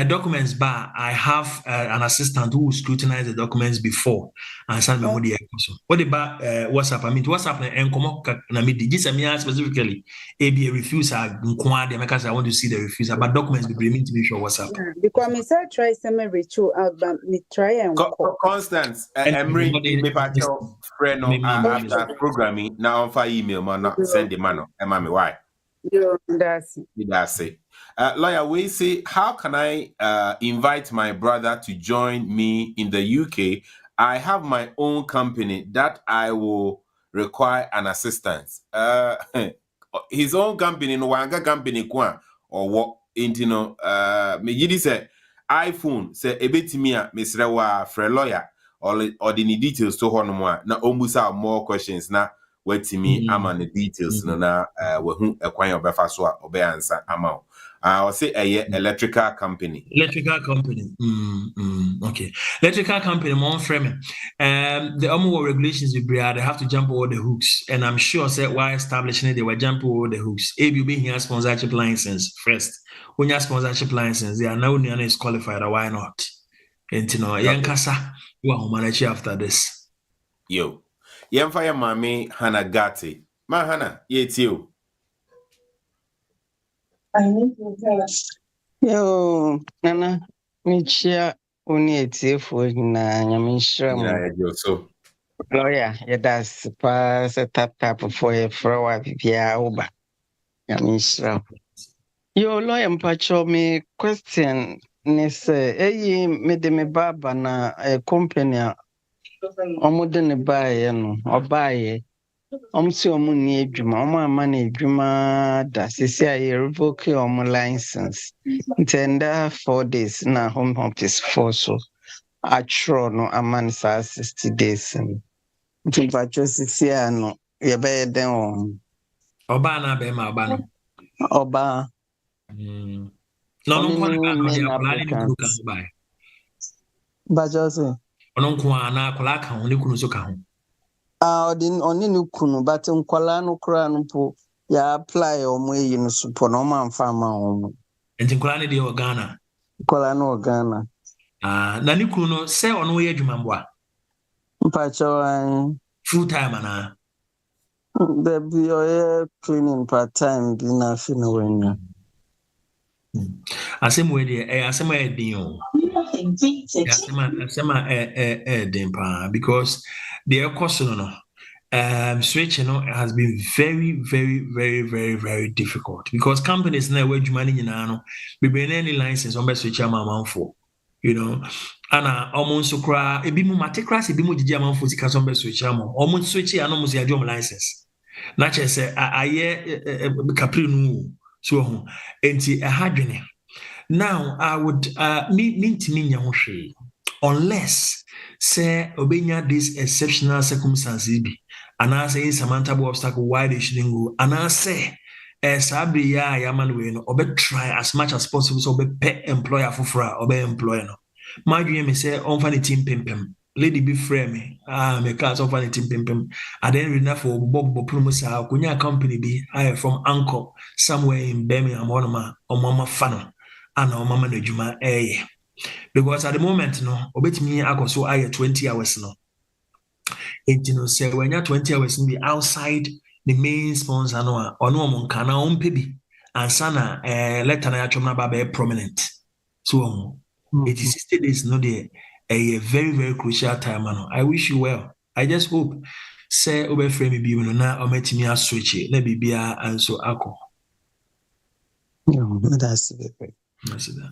documents bar. I have an assistant who will scrutinize the documents before and send me the episode. What about WhatsApp? I mean WhatsApp and come na me this me specifically a refuser. I want to see the refuser, but documents be bring to me sure WhatsApp. Because me say try some reach out, but me try and Constance, Emery, me pacho friend after programming now for email man not send the man. Emma, why? That's it. Lawyer, we say, how can I invite my brother to join me in the UK? I have my own company that I will require an assistance. His own company, no wanga company kwa or what? Intino, me yidi say iPhone say ebetimia misrewa for lawyer or the details to honomwa na ombusa more questions na. Wait me, I'm on the details. No, na who acquire befa so obey answer amount. I'll say a electrical company. Electrical company. Okay. Electrical company, more framing. The more regulations they have to jump over the hooks. And I'm sure that while establishing it, they were jumping over the hooks. ABB here sponsorship license first. When you have sponsorship license, they are now is qualified. Why not? And you know, Yankasa, you are manage after this. Yo. Yemfaya mami Hana Gati. Ma Hana, it's you. Yo, Nana, Michia, only a tearful na Yamishram. So, Lawyer, yeah, that's pass a tap for a flower, Pia Oba. Yamishram. Yo, lawyer, Pacho, me question, Nesse, made me baba na a company. Omudene bae no obae omsi omuni adwuma ama na adwuma da sisi aye revoke license intenda 4 days na home office for so atro no aman sa 60 days ntimpa cho sisi ano ye be den oba na be ma oba no oba no kwa dia plan ni kuka bae bajose ononko ana akola ka ho ne kunu so ka ho oni no kunu but nkwala no kura no po ya apply omo yi no supo no ma mfa ma omo enti nkwala ne de Ghana nkwala no Ghana na ne kunu no se ono ye adwuma mboa mpacho full time ana the be training part time bi na fi no wenya asemu we de asemu e din o asema dempa because the course no switching has been very very very very very difficult because companies now where money no be bring any license on be switch amount for you know ana almost kra ebi mu matekras ebi mu gigi amount for sika so be switch amount almost switch ya no mu ya jom license na che say aye capri no so enti hadwene. Now, I would mean unless say obenya this exceptional circumstances be and I say insurmountable obstacle why they shouldn't go and I say sabri ya yaman we no obe try as much as possible so be pay employer for or be employer no my dream is say on funny team pimpem lady be frame me. Me class of vanity pimpim. I then read enough for Bob Promusa, Kunya company be I from Uncle somewhere in Birmingham, one of my or Mama Fano, and or Mama Nejuma, because at the moment, no, obet me, I go so I 20 hours no. And you know, say when you're 20 hours in the outside the main sponsor, no, or no one can own baby, and sana, let an actual be prominent. So, it is 60 days, no, there. A very, very crucial time. I wish you well. I just hope say over frame be na or met me a switch it. Let me be and so alcohol. No, that's it.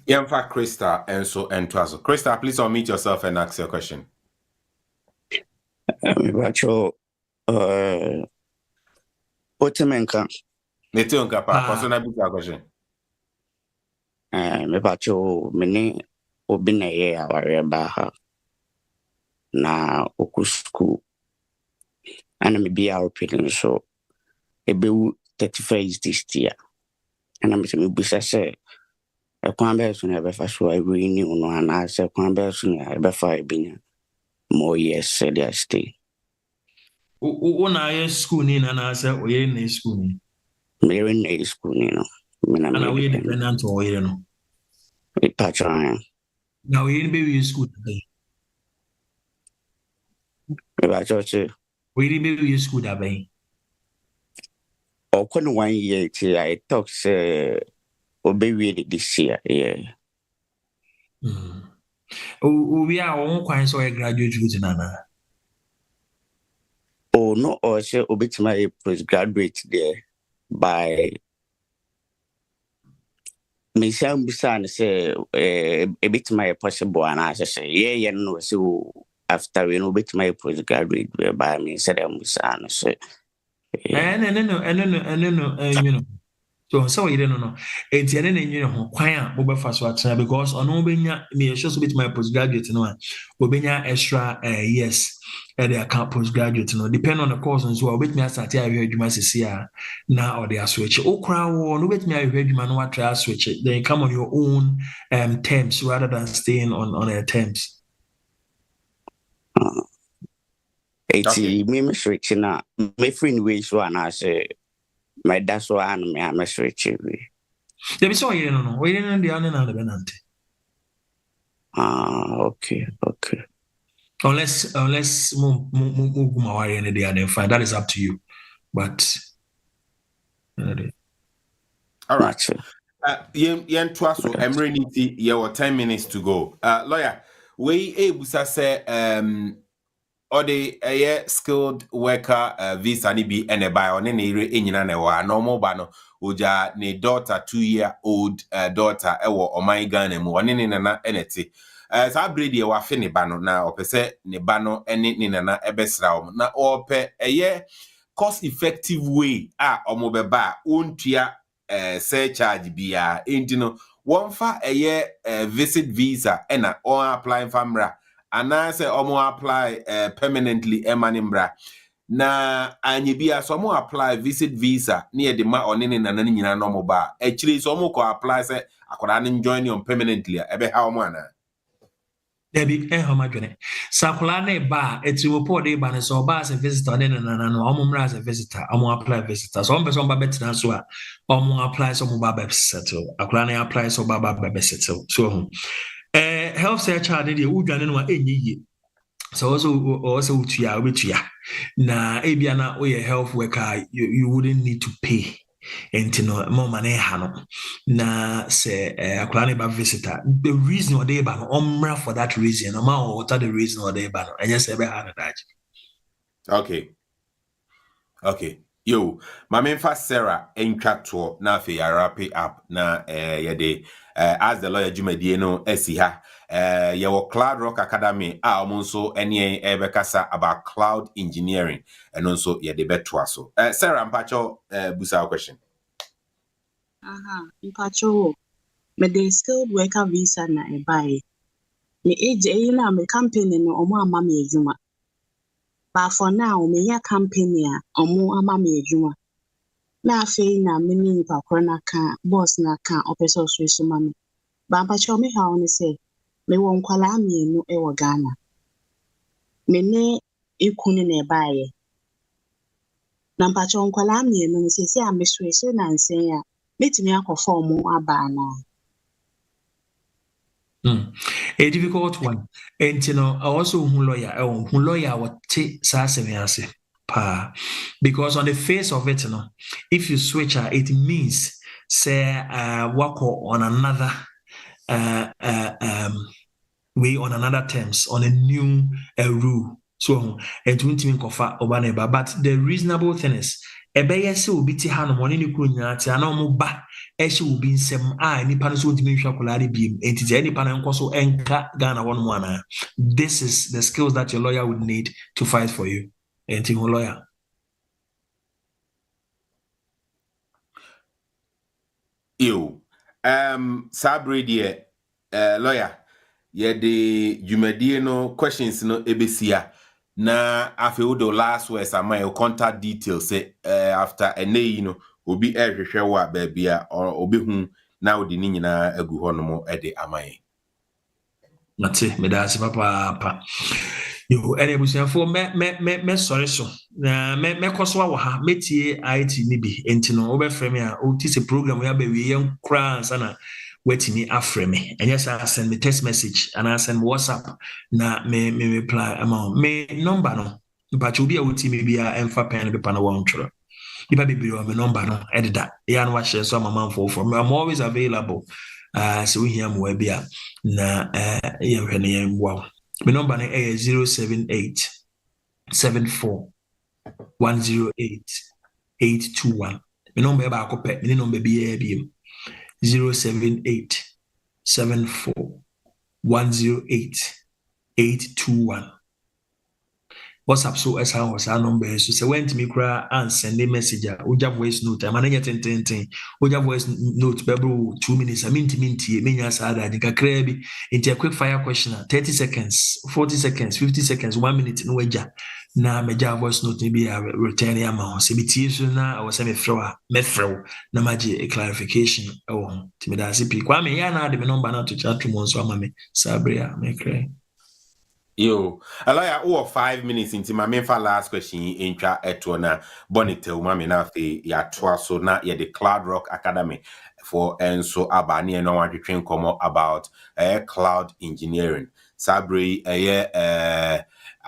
Yeah, in fact, Krista and so and Twazo. Krista, please unmute yourself and ask your question. Bacho Otemenka. Netionka pa, person ask your question. Me bacho mini obina ye aware baha na okusku ana me be our opinion so ebe 35 this year ana me bisa say e kwan be so na be fa so every new no ana say kwan be so na be fa ebinya more years they stay Una school ni na say oye na school ni me in school ni no me na ana we dependent on oye no e patron now we be school today me bacho che we be school that way or 1 year I talk say obey this year yeah we are on kwan so a graduate route na oh no or say obitima a postgraduate there by me sound bisan say a bit my possible and I say yeah no so after we know bit my postgraduate by me said I'm bisan so no you know so you don't know it's an you know kwan a mobile so atena because ono benya me sure so bit my postgraduate no obenya extra years at the account postgraduate no depend on the course and so bit me start here adwuma sisia na or they switch okra wo no bit me adwuma no what try switch it then you come on your own terms rather than staying on their terms. it's me switch na me friend way so and I say my that's why I'm switch we There be so you know we didn't the na the benante. Okay. Unless mumawari they are then fine. That is up to you. But all right. Yen Twaso Emrenity, you 10 minutes to go. Lawyer, we ebusa say or the skilled worker visa ni bi ene ba one ne ire enyina na wa normal ba no oja ne daughter 2-year-old daughter ewo oman Ghana mu one ne nana enete sa bredi e wa fe ne ba no na opese ne ba no ene ne nana ebesra om na ope cost effective way omo be ba ontua surcharge bia entino one fa visit visa ena on apply famra and I say omo apply permanently emanimbra na anyibia so omo apply visit visa near the ma onene na nani nyina no mo ba actually so omo ko apply say akoda ne join you permanently ebe ha omo ana Debbie Homadwene. Sakulane ba etiwopo de ba so ba as a visitor ne na no omumra as a visitor omo apply visitor so person ba betina so a omo apply so mo ba be settle akulane apply so ba be settle so health searcher de udwane no enyiye so also utua obetua na ebia na oye health worker you wouldn't need to pay and no more money hano na say akulane ba visitor the reason or they ba no omra for that reason no ma what the reason or they ba no anya say be hano that okay yo my first Sarah entwa to na fe ya wrap it up na yede as the lawyer Jumedie no esi ha your Cloud Rock Academy omonso ene ebekasa about cloud engineering and also yede betwa so Sarah mpacho busa question mpacho me the skilled worker visa na e buy me age na me company no omo ama me adwuma but for now me ya company a omo ama me adwuma na afei na me ni pakro na ka boss na ka opese so ma me ba mpacho me ha oni say me won kwala me no e wo Ghana me ne ekunu na ɛbaeɛ. Na mpakyɛ nkwalaa mmienu no sisi a mesrɛhyɛ nansen a metumi akɔfa ɔmo aba anaa. A difficult one. And you know, I also lawyer what take ase pa. Because on the face of it, you know, if you switch it means say work on another way on another terms on a new rule. So it won't mean kofa obaneba. But the reasonable thing is ɛbɛyɛ sɛ obi te ha no mɔne ne kuro nyinaa te ana ɔmo ba ɛhyɛ obi nsɛm a nipa no so ntumi nhwɛ akwadaa no biem enti sɛ nipa no nkɔ so ɛnka Ghana wɔn mu anaa. This is the skills that your lawyer would need to fight for you. Enti ho lawyer. Sabre deɛ lawyer yɛde dwumadie no questions no ebesia na afei wo the last words ama your contact details say after ɛnɛ yi no obi ɛhwehwɛ wo a baabi a obi hu na wo de ne nyinaa agu hɔ no mo ɛde ama yɛn. Mate me da ase papa. Yo ene busuafo me sorry so na me koso wa ha metie IT ni bi enti no obefrɛ me a o ti se program ya ba wie yɛn kra ansa na watimi afrɛ me enye sa send me text message and I send WhatsApp na me reply ama me number no but obi a wuti me bia emfa pen be pa na won tworo nipa bibiri o me number no edida ya no wa share so ama man for I'm always available so we hear mo bia na ye hwɛ ne yɛn wow. My number is 078 74 108 821. My number is back. My number is 078 74 108 821. WhatsApp so as how was our number so say when to me cry and send a message uja voice note I'm manage ten uja voice note bebro 2 minutes I mean menya sada dika krebi into a quick fire question 30 seconds 40 seconds 50 seconds 1 minute no waja na meja voice note be a return ya ma se bitie so na I was say me frew na maji a clarification oh timi da sipi kwa me ya na de me number na to chat to mo so ama me sabria me cry. Yo, a lawyer 5 minutes into my main last question in chat etona bonite mama na fe ya twa so na ye the Cloud Rock Academy for and so abani and no one to train come about cloud engineering. Sabri a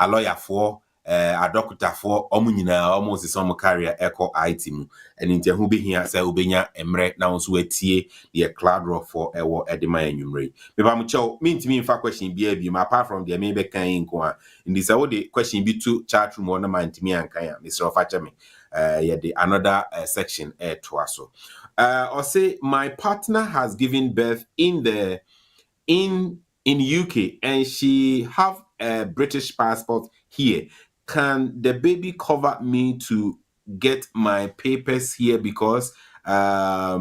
lawyer for a doctor for omunyina almost some career echo item and in who be here say ubenya emre na so etie the Cloud Rock for ewo edema enumere me ba mo chew me ntimi fa question bia bi apart from the me be kan nko a in this how the question be to chat room on man ntimi ankan ya Mr. Ofache me yeah the another section to aso or say my partner has given birth in UK and she have a British passport here. Can the baby cover me to get my papers here because I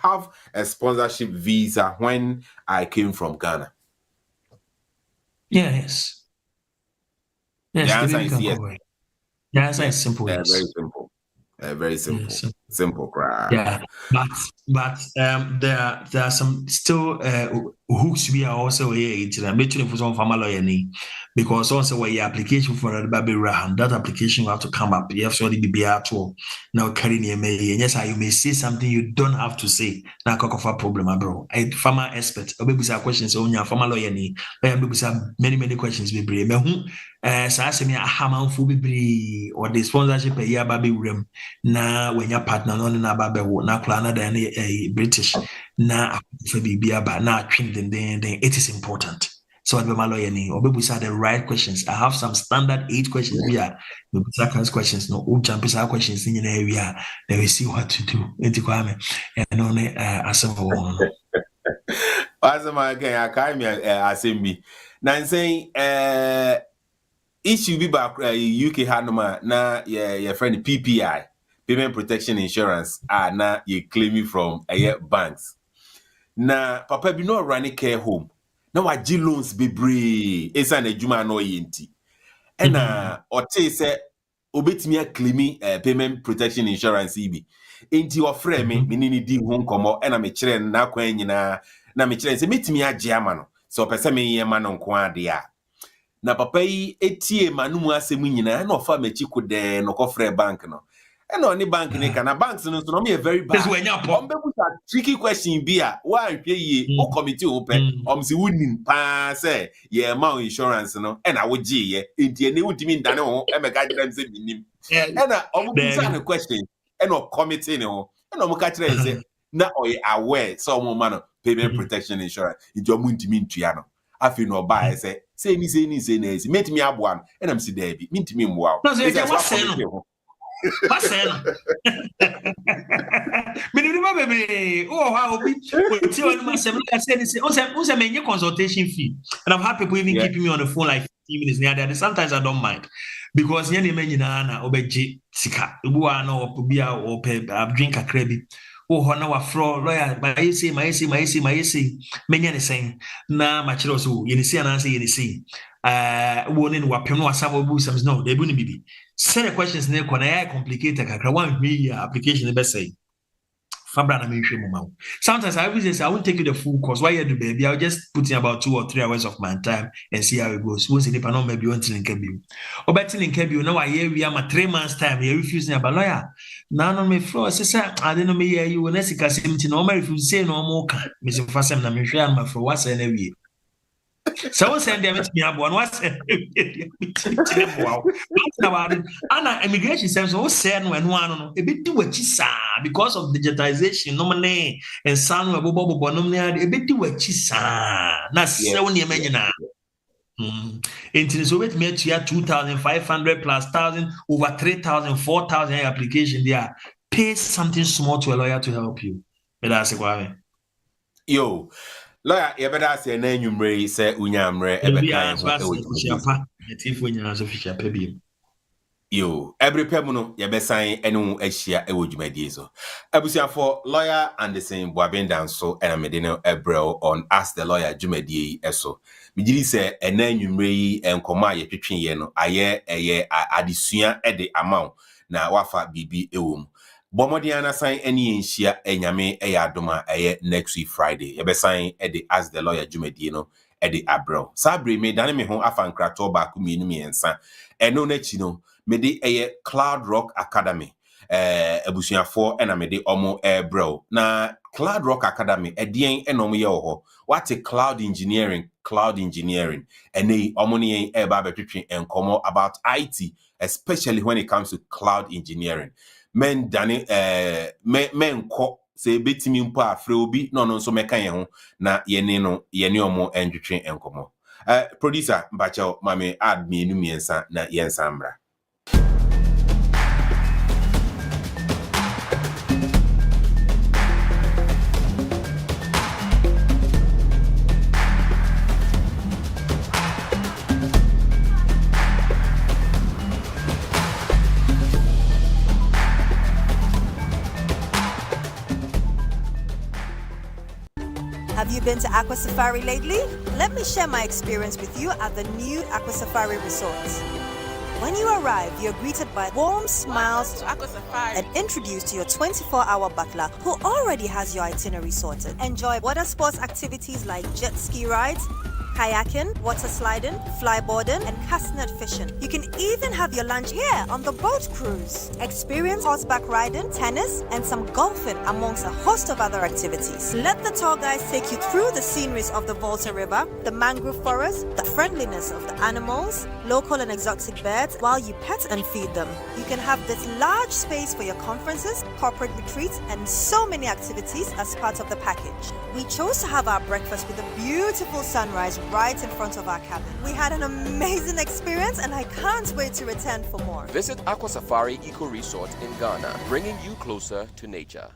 have a sponsorship visa when I came from Ghana? Yes. The answer is yes. The answer is simple. Yes. Very simple. Very simple. Yes. Simple cry. Yeah, but there are some still hooks we are also here. I'm making for some family lawyer because also where your application for the baby round that application will have to come up. You have to already be at all now carrying your mail. And yes, you may say something you don't have to say. Now, cock of a problem, bro. A farmer expert. Or maybe some questions on your farmer lawyer. Maybe some many questions. Be brave. So I say me a hammer for be or the sponsorship a year baby room. Now when your partner no na ba bewo na kla na dan British na afa bibia ba na twin then it is important. So I'd be my lawyer ni obebusa the right questions. I have some standard 8 questions here. Obebusa kinds questions no o jump is questions in area. Then we see what to do. Enti kwame and on asem Asema again akami asembi. Na saying issue be back UK hanoma na your friend PPI. Payment Protection Insurance na you claim it from banks. Na papa bi no run care home. Na wa gi loans bebre. Esa na adwuma no yenti. Ena ote se obetimi claim payment protection insurance ibi. Enti ofre me ni di ho nkomo ena me kire na kwan nyina na me kire se metimi age ama no. so pese me ye ma no nko ade a na papa yi etie manumu asem nyina na ofa machi kode no kofre bank no and on the bank ni kana banks no so me very bad ombebu tricky question bi a wa hwe ye o committee open si wunin pa say ye ma insurance no and I would ye enti ene wutimi ndane ho e meka kire nse binim and omubusa na question and o committee ne ho and omuka kire nse na oye aware so omo man payment protection insurance enti omu ntimi ntua no afi no buy say ni na esi metimi aboa no and am si there bi ntimi mboa no say what say no what's that? Minimum baby. Oh, how be? What's your name? I said, also many consultation fee, and I've had people even keeping me on the phone like 15 minutes near there. Sometimes I don't mind because any many na obeji sika. Ubu ano opubia ope drink a credit. Oh, na wa fro lawyer. My say. Many are saying na machiro so. You see, and I say you see. Warning wa pemu asabo bu some no. They wouldn't be. Send the questions ne kwa na ya complicated kakra one me application be say fabra na me hwe mama. Sometimes I always say I won't take you the full course. Why you do baby? I'll just put in about 2 or 3 hours of my time and see how it goes. Once the panel maybe until in Kebu. Or better in Kebu now I hear we am 3 months time you refusing about lawyer. Now no me floor say I don't know me you will not see casimity no me refuse say no more can. Me say fasem na me hwe am for what say na we. So send them to me about what's wow. Anna immigration says so send when one a bit do what you saw because of digitization no money and sound we bobo bonom a bit do what you saw na so near menina so wait me to 2,500 plus 1,000 over 3,000 4,000 application there pay something small to a lawyer to help you but that's it. Yo lawyer, you better say na enwumre say unyamre ebeka yo every pemu no ye besan enu ahia ewo dwumadie so abusia for lawyer Anderson Boabendan so and amede no ebrel on ask the lawyer dwumadie eso migiri say ena enwumre yi enkoma ye twetwe ye no aye adesua de amount na wafa bibi ewom Bomodiana sign any enshia enyame eyadoma next week Friday. Ebe sign ede as the lawyer Jumedino ede abro. Sabri me dane me ho afankrato ba ku mienu miensa. Eno nechi no me de Cloud Rock Academy. Ebusuafo ena me de omo bro. Na Cloud Rock Academy edien enom ye ho. What a cloud engineering. Ene omo ne eba betwetwe enkomo about IT, especially when it comes to cloud engineering. Men dane men ko se betimi mpo afre obi no so meka ye ho na yene omo endwetwe enkomo producer mbacho mame add me enu miensa na yensa mbra. Have you been to Aqua Safari lately? Let me share my experience with you at the new Aqua Safari Resort. When you arrive, you're greeted by warm smiles and introduced to your 24-hour butler who already has your itinerary sorted. Enjoy water sports activities like jet ski rides, kayaking, water sliding, flyboarding, and castnet fishing. You can even have your lunch here on the boat cruise. Experience horseback riding, tennis, and some golfing amongst a host of other activities. Let the tour guides take you through the sceneries of the Volta River, the mangrove forest, the friendliness of the animals, local and exotic birds, while you pet and feed them. You can have this large space for your conferences, corporate retreats, and so many activities as part of the package. We chose to have our breakfast with a beautiful sunrise right in front of our cabin. We had an amazing experience and I can't wait to return for more. Visit Aqua Safari Eco Resort in Ghana, bringing you closer to nature.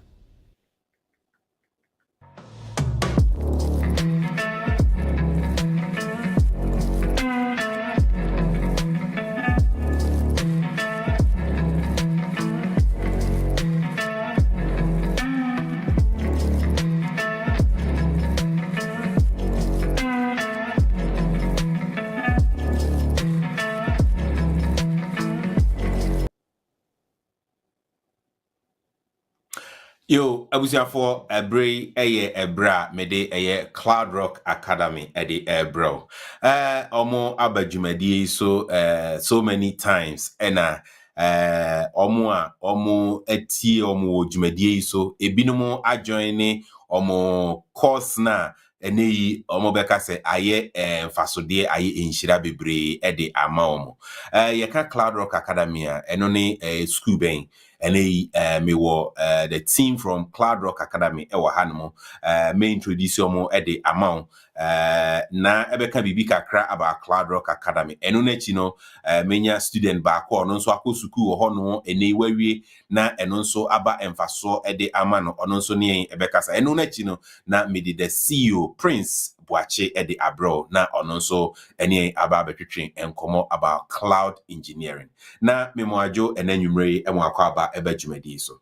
Yo, for a bray a bra mede a Cloud Rock Academy at the bro. Omo abajumadi so many times and omo eti omo jumadi so ebinumo adjoine omo course na ene yi omo beka se aye fasode aye enhira bebre e de ama omo. Yeka Cloud Rock Academy eno ne school ben and me were the team from Cloud Rock Academy ewa hanmo me introduce yomo at the amount na ebeka bibi kakra about Cloud Rock Academy eno na chino menya student ba ko no so akọ school ho no ene wawie na eno so aba emfaso e de ama no ono so ne ebeka sa eno na chino na me the CEO Prince Boache at the abroad na ono so ene aba betwetwen enkomo about cloud engineering na memoajo enanwumre emo akwa aba eba jumadi so.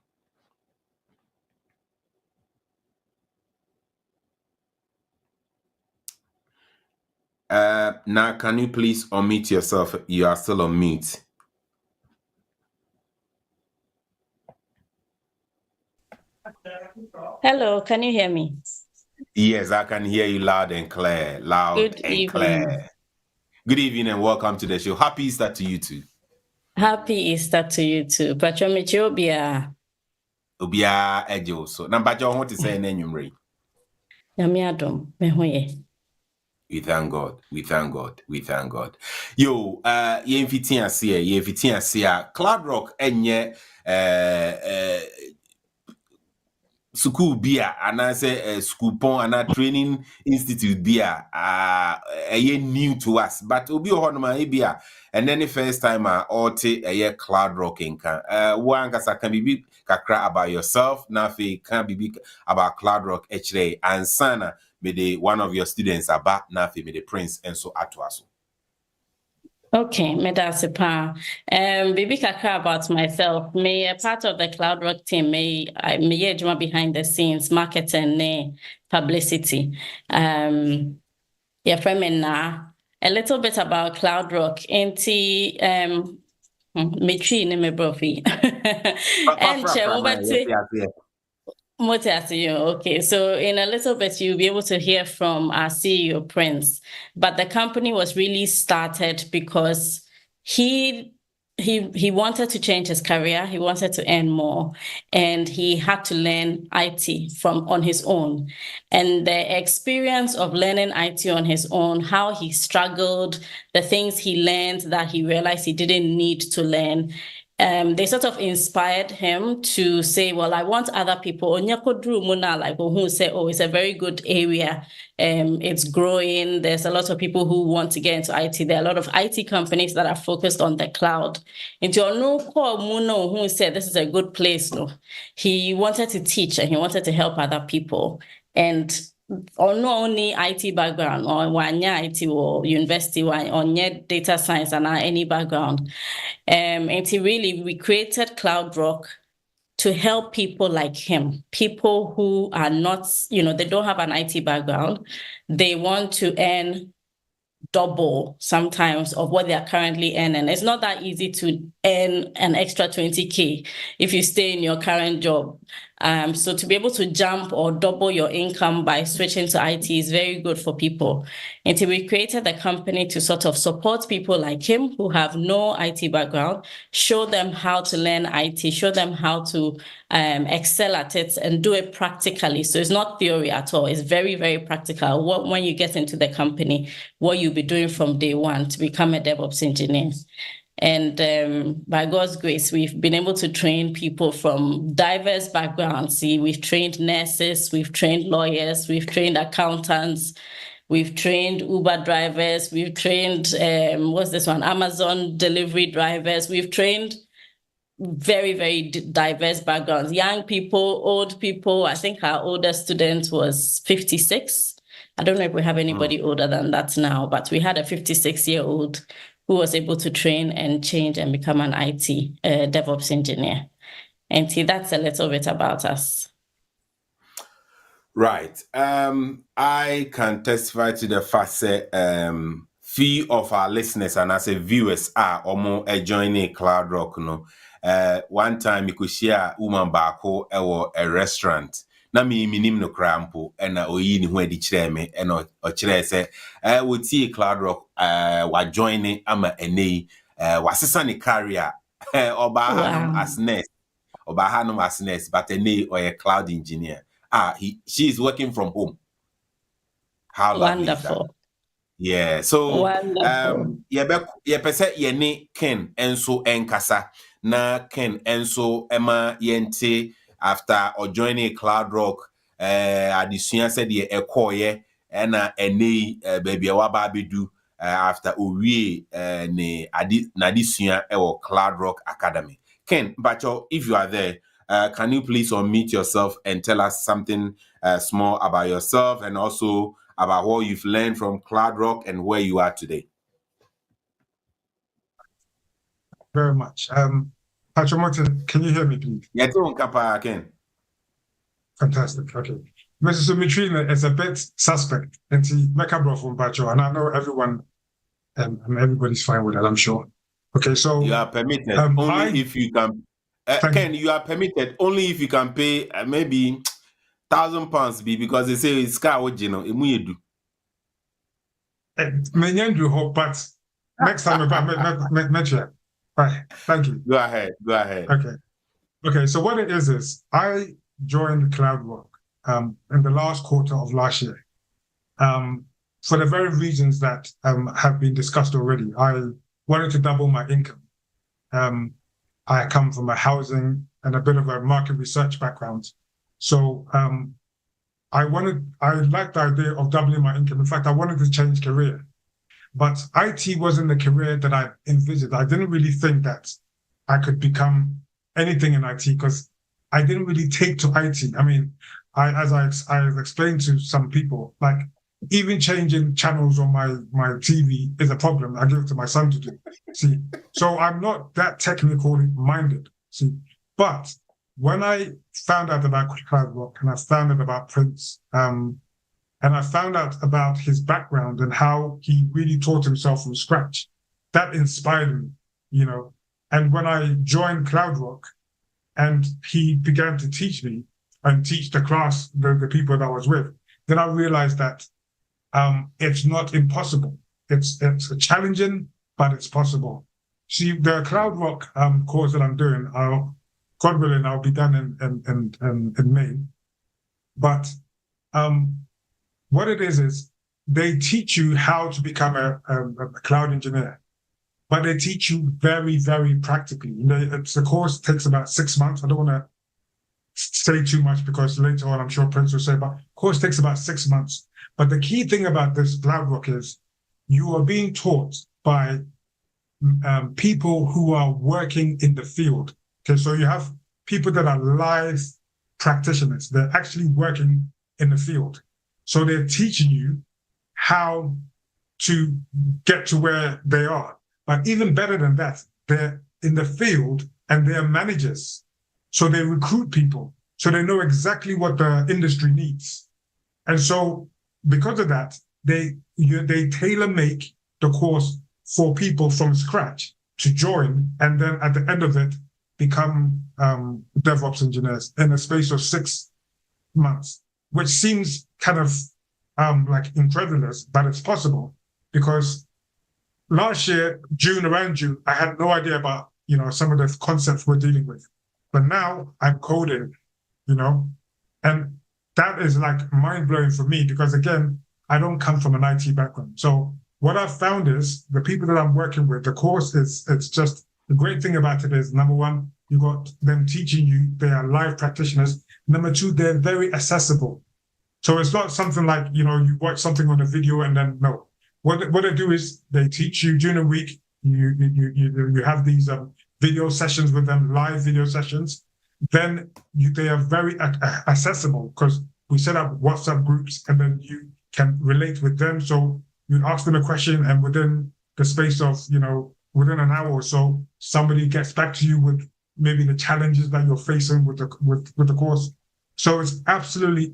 Now can you please unmute yourself? You are still on mute. Hello, can you hear me? Yes, I can hear you loud and clear. Good evening. Good evening and welcome to the show. Happy Easter to you too. Happy Easter to you too. Patromichi Obia. Obia Ejo. So, number John, what to say in Enyumre? Yamiadom, mehoye. We thank God. We thank God. We thank God. Yo, ye inviting us here. Cloud Rock enye school bia and I say school pon and a training institute bia new to us, but obi ohonoma bia and then the first time or a Cloud Rock nka one kasa can be kakra about yourself na fe can be about Cloud Rock HA and sana me the one of your students about na fe me the Prince and so atwaso. Okay, Medasipa. Baby Kaka about myself. Me a part of the Cloud Rock team. Me behind the scenes, marketing, publicity. Yeah, from now a little bit about Cloud Rock. Me tree me brofi. Okay, so in a little bit, you'll be able to hear from our CEO, Prince. But the company was really started because he wanted to change his career. He wanted to earn more, and he had to learn IT on his own. And the experience of learning IT on his own, how he struggled, the things he learned that he realized he didn't need to learn, they sort of inspired him to say, well, I want other people, like who say, oh, it's a very good area. It's growing. There's a lot of people who want to get into IT. There are a lot of IT companies that are focused on the cloud. Into who said this is a good place. No, he wanted to teach and he wanted to help other people. And or not only IT background or one IT or university or data science and any background. And we created Cloud Rock to help people like him, people who are not, they don't have an IT background. They want to earn double sometimes of what they are currently earning. It's not that easy to earn an extra 20K if you stay in your current job. So to be able to jump or double your income by switching to IT is very good for people. And so we created the company to sort of support people like him who have no IT background, show them how to learn IT, show them how to excel at it and do it practically. So it's not theory at all. It's very, very practical. When you get into the company, what you'll be doing from day one to become a DevOps engineer. And by God's grace, we've been able to train people from diverse backgrounds. We've trained nurses, we've trained lawyers, we've trained accountants, we've trained Uber drivers, we've trained, Amazon delivery drivers. We've trained very, very diverse backgrounds. Young people, old people. I think our oldest student was 56. I don't know if we have anybody older than that now, but we had a 56-year-old who was able to train and change and become an IT DevOps engineer. And see, that's a little bit about us. Right. I can testify to the fact that few of our listeners and as a viewers are or more joining Cloud Rock, one time you could share woman baako or a restaurant. Na me minim no krampo and oyi ni ho adi kyerɛ me and o kyerɛ sɛ we tie Cloud Rock wa join ama ene wasesa ne career oba hanum as nurse but ene or a cloud engineer. She is working from home. How lovely is that? Yeah, so ye pese ye ne Ken enso enkasa na Ken enso ema yente after or joining Cloud Rock adesua said ye ekoye na ene baby waba bedu after owie ne adesua ewo Cloud Rock Academy. Ken, Bacho, if you are there, can you please unmute yourself and tell us something small about yourself and also about what you've learned from Cloud Rock and where you are today? Very much. Patrick Martin, can you hear me, please? Yeah, I can. Fantastic. Okay. Mrs. Immigrationn is a bit suspect, and she make a from Patrick, and I know everyone and everybody's fine with that, I'm sure. Okay, so you are permitted only if you can. Ken, you are permitted only if you can pay maybe £1,000 because they say it's car original. But next time about right. Thank you. Go ahead. Okay. So what it is I joined Cloud Rock in the last quarter of last year for the very reasons that have been discussed already. I wanted to double my income. I come from a housing and a bit of a market research background. So I liked the idea of doubling my income. In fact, I wanted to change career. But IT wasn't the career that I envisioned. I didn't really think that I could become anything in IT because I didn't really take to IT. I mean, as I explained to some people, like even changing channels on my TV is a problem. I give it to my son to do. See, so I'm not that technically minded. See, but when I found out about Cloud Rock and I found out about Prince, and I found out about his background and how he really taught himself from scratch, that inspired me, you know. And when I joined Cloud Rock and he began to teach me and teach the class, the people that I was with, then I realized that it's not impossible. It's challenging, but it's possible. See, the Cloud Rock course that I'm doing, God willing, I'll be done in May. But what it is they teach you how to become a cloud engineer, but they teach you very, very practically. You know, the course takes about 6 months. I don't want to say too much because later on I'm sure Prince will say, but course takes about 6 months. But the key thing about this Cloud Rock is you are being taught by people who are working in the field. Okay, so you have people that are live practitioners. They're actually working in the field. So they're teaching you how to get to where they are. But even better than that, they're in the field and they're managers. So they recruit people. So they know exactly what the industry needs. And so because of that, they tailor make the course for people from scratch to join. And then at the end of it, become DevOps engineers in a space of 6 months, which seems kind of like incredulous, but it's possible because last year, around June, I had no idea about, you know, some of the concepts we're dealing with. But now I'm coding, you know, and that is like mind-blowing for me because, again, I don't come from an IT background. So what I've found is the people that I'm working with, the course it's just, the great thing about it is, number one, you got them teaching you, they are live practitioners. Number two, they're very accessible. So it's not something like, you know, you watch something on a video and then no. What they do is they teach you during a week. You have these video sessions with them, live video sessions. Then they are very accessible because we set up WhatsApp groups and then you can relate with them. So you ask them a question and within the space of, you know, within an hour or so, somebody gets back to you with maybe the challenges that you're facing with the course. So it's absolutely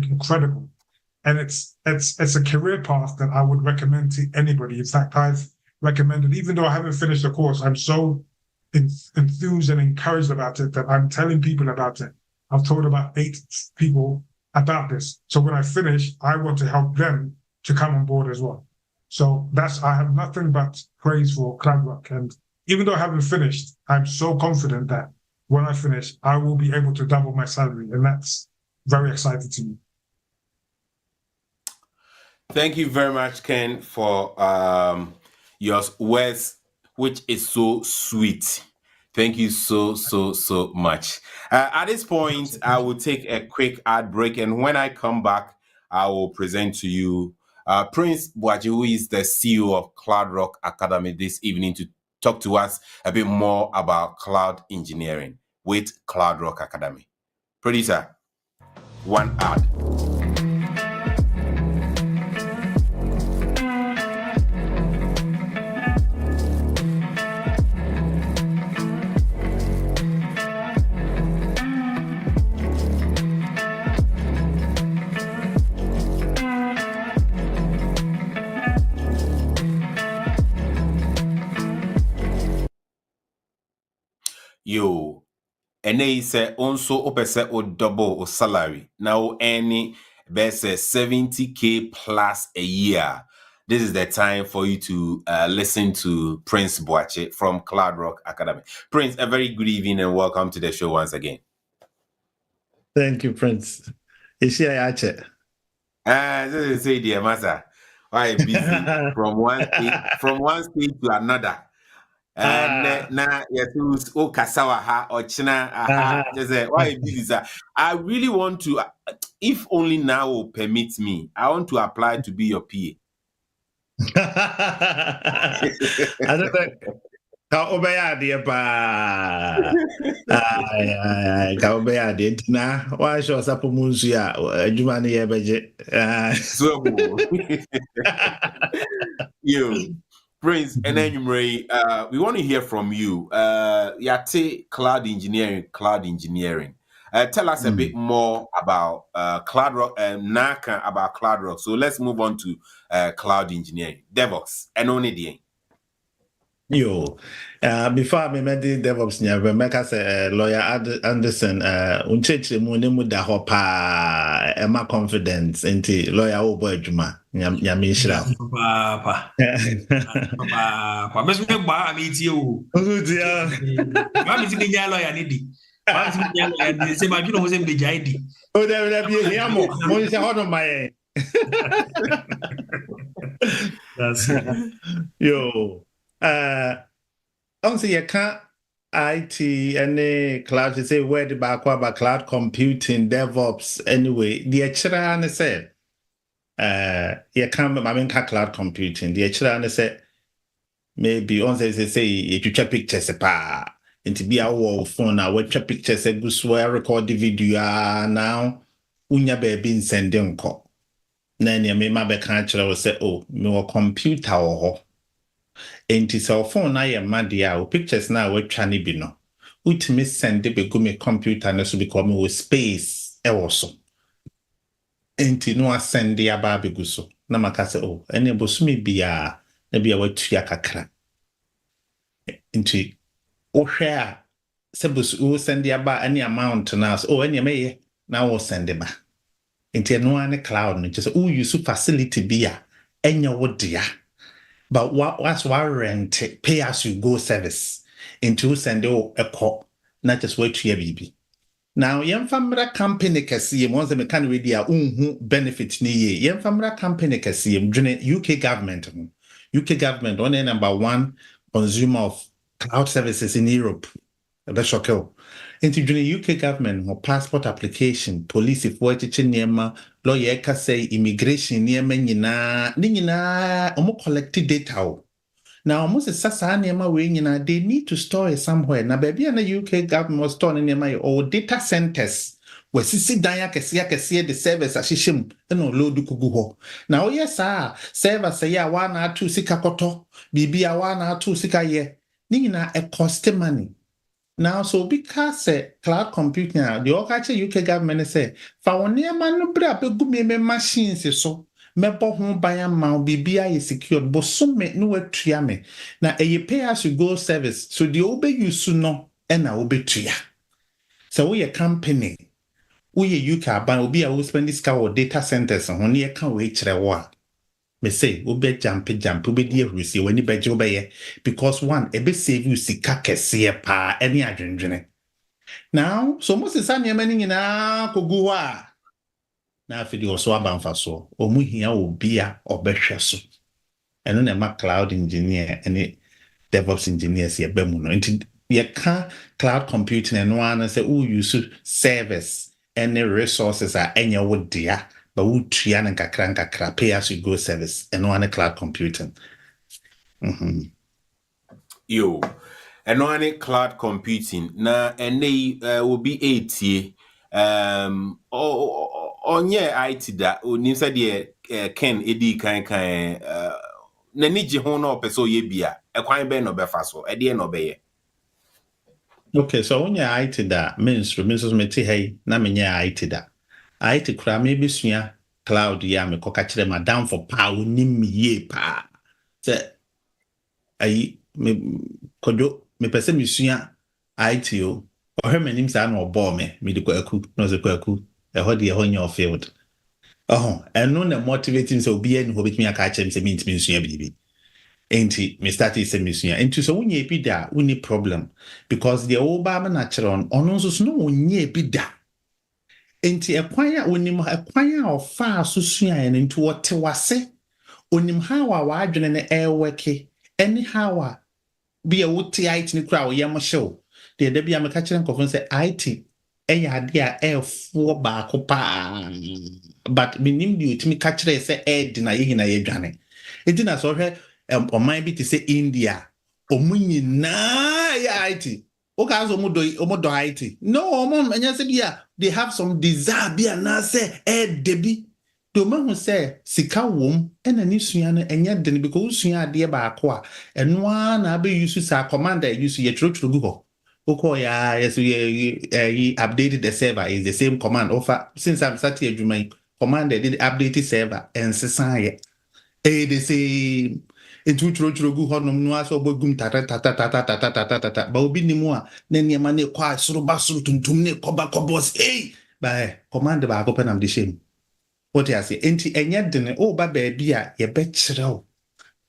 incredible. And it's a career path that I would recommend to anybody. In fact, I've recommended, even though I haven't finished the course, I'm so enthused and encouraged about it that I'm telling people about it. I've told about 8 people about this. So when I finish, I want to help them to come on board as well. So I have nothing but praise for CloudWork. And even though I haven't finished, I'm so confident that when I finish, I will be able to double my salary. And that's very exciting to me. Thank you very much, Ken, for your words, which is so sweet. Thank you so much. At this point, I will take a quick ad break, and when I come back, I will present to you Prince Boakye, who is the CEO of CloudRock Academy, this evening to talk to us a bit more about cloud engineering with CloudRock Academy. Producer, one ad. Yo, and they say also opposite or double or salary. Now any best 70K plus a year. This is the time for you to listen to Prince Boakye from CloudRock Academy. Prince, a very good evening and welcome to the show once again. Thank you, Prince. Is she Ache? This is say dear master. Why busy from one state to another. Na yes, o kasawa ha or china aha. Just why busy, sir? I really want to, if only now will permit me, I want to apply to be your PA. I don't think. Ka obaya de ba. Ka obaya de na wa sho sapo munsu ya adwuma ne ye beje. So you Prince and then we want to hear from you. Yate cloud engineering. Tell us a bit more about CloudRock and Naka about CloudRock. So let's move on to cloud engineering, DevOps, and only the Yo, before I met the DevOps, Rebecca said, Lawyer Anderson, uncheche mu da hopa, ema confidence, enti lawyer obo adwuma, nyamishra. Papa. Mes me gba ami ti o. Dia. Ma mi ti me nya lawyer ni di. Ma ti me nya lawyer ni se ma bi no se me jai di. O da bi here mo se hono my. That's it. Yo. Honestly, you can't IT any cloud to say where the back about cloud computing, DevOps, anyway. The HRA said, you can't I mean cloud computing. The HRA said maybe on say if you check pictures into be a wall phone now, what check pictures a good swear record the video now unya baby sending call. Then you may my can't say, oh, no computer or enti cell phone na ye madia o pictures na we twa ne bi no utimi send be go me computer na so become with space e wo so enti no send ya ba be go so na maka se oh ene bosumi bia na bia watua kakra enti o hwe a se bosu send ya ba any amount na so oh ene meye na wo send ba enti no ane cloud no just o use facility bia enya wo dia. But what's rent pay as you go service into send a call, not just wait to your baby. Now, young family company can see once they can read their benefit ni ye. Young family company can see UK government. UK government only number 1 consumer of cloud services in Europe. That's shocker. Into the UK government or passport application, police if what it's in lawyer can say immigration near nina almost collected data. Now almost a sasa nema they need to store it somewhere. Now baby and the UK government was storing nema or data centers where sisi daya kesia the service ashishim no load kuguho. Now yes server say ya 1 or 2 sika koto bibi 1 or 2 sika ye nina a cost money. Now, so because cloud computing, the UK government say, for one year man no bra be good me machines so mebo ho ban ama bibia ye secured bosome no watua me na eye pay as you go service so the obe use no na obetua so we a company we UK aban obi a wo spend this car data centers ho ne ye kan we kire wo a me say obe jump obe di ehurisi wani beje obeye because one ebe save you sika kese pa any adwendwene now so mo se sa niam ni nyina kogu ho a na afidi oso abanfa so omu hia obi a obehwe so eno na ma cloud engineer any DevOps engineers ye be mu no nti ye ka cloud computing eno ana say who use service any resources are enya wo dia but who tua na nkakra pay as you go service eno ana cloud computing yo eno ana cloud computing na ene will be 8 onye IT da oni say de Ken edi kan na ni je ho na opeso ye bia ekwan be no be fa so ede no be ye. Okay, so onye IT da menstru meti hey na menye IT da IT kura me besua cloud ya me koka kire madam for pa onim ye pa se ayi me kodo me pese mesua IT o ohwe manim sa na obo me de kwaku no ze kwaku ho de ho nya field eno na motivating so obi en ho betimi aka kire me se mentimi nsua bibi enti me started se mesua enti so wonye bi da woni problem because the oba ma na kire on ono so no wonye bi da enti ekwan a onim ekwan a ofa asusua en enti wote wase onim how a wadwene ne eweke anyhow a bia wote IT ni kra wo yem hyew de da bia me ka kire nkofon se IT eya ade a efo ba ko pa but minim bi otimi ka kire se ed na yehina yedwane enti na so hwe oman bi te se India omunyina ya IT okay so omodo IT no omon anya se bia they have some desire bia na se debi do mahu se sika wom ena ni sua no enya den because sua ade ba ko a eno na be use sa commander use ye trotro gu ho oko ya yes we updated the server is the same command offer since I'm started adwuma commander did update the server and sesan they say etu trotro gu ho no aso bogum tata ba obi ni mu a na niema na kwa soro ba soro tuntum ne koba kobos ba command ba ko penam de shame what I say enti enye dene ba baabi a ye be kirew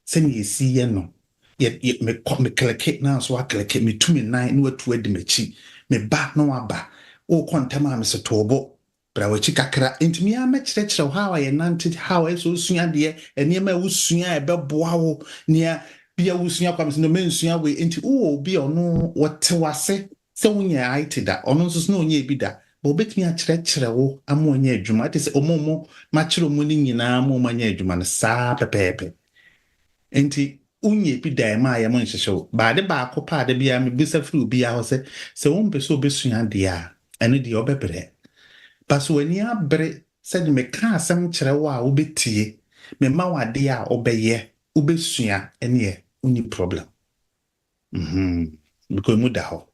se ne yesi ye no ye me click na so click me tumi nan na watu adi machi me ba no aba kontama me se tobo bra wachi kakra enti me ama kirekirew how I nante how so sua de eniema wusua e be boa wo nia bia wusua kwam se no mensua we enti bi ono wote wase se wunya IT da ono so no onye bi da but betimi a kire wo amonye adwuma it is omomo ma kire mu ni nyina mo manya adwuma no saa pepepe enti unye bi da ma ya mon hyehyew ba de ba akopa de bia me bisa firi obi a ho se won pese obesua de a ene de obebre paso ani abre se de me ka asem kire wo a obetie me ma wade a obeye obesua ene uni problem because mu da ho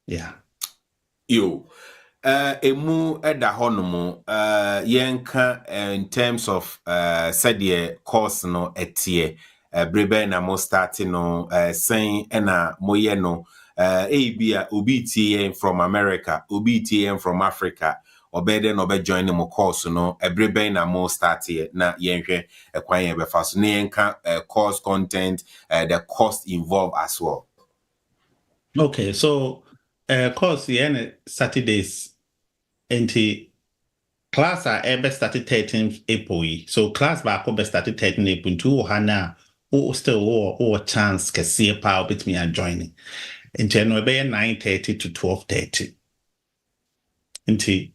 yeah yo emu eda honomo yenka in terms of said course no etie brebe na mo start no sen na moye no bia obi tie from America obi tie from Africa obede no be join mo course no brebe na mo start na yenhwe ekwan ye be fa so na yenka course content the cost involved as well. Okay, so course yeah Saturdays enti class ebe started 13th April so class back be started 13th April to hana still or chance ke see pa bit me joining enti no be 9:30 to 12:30 enti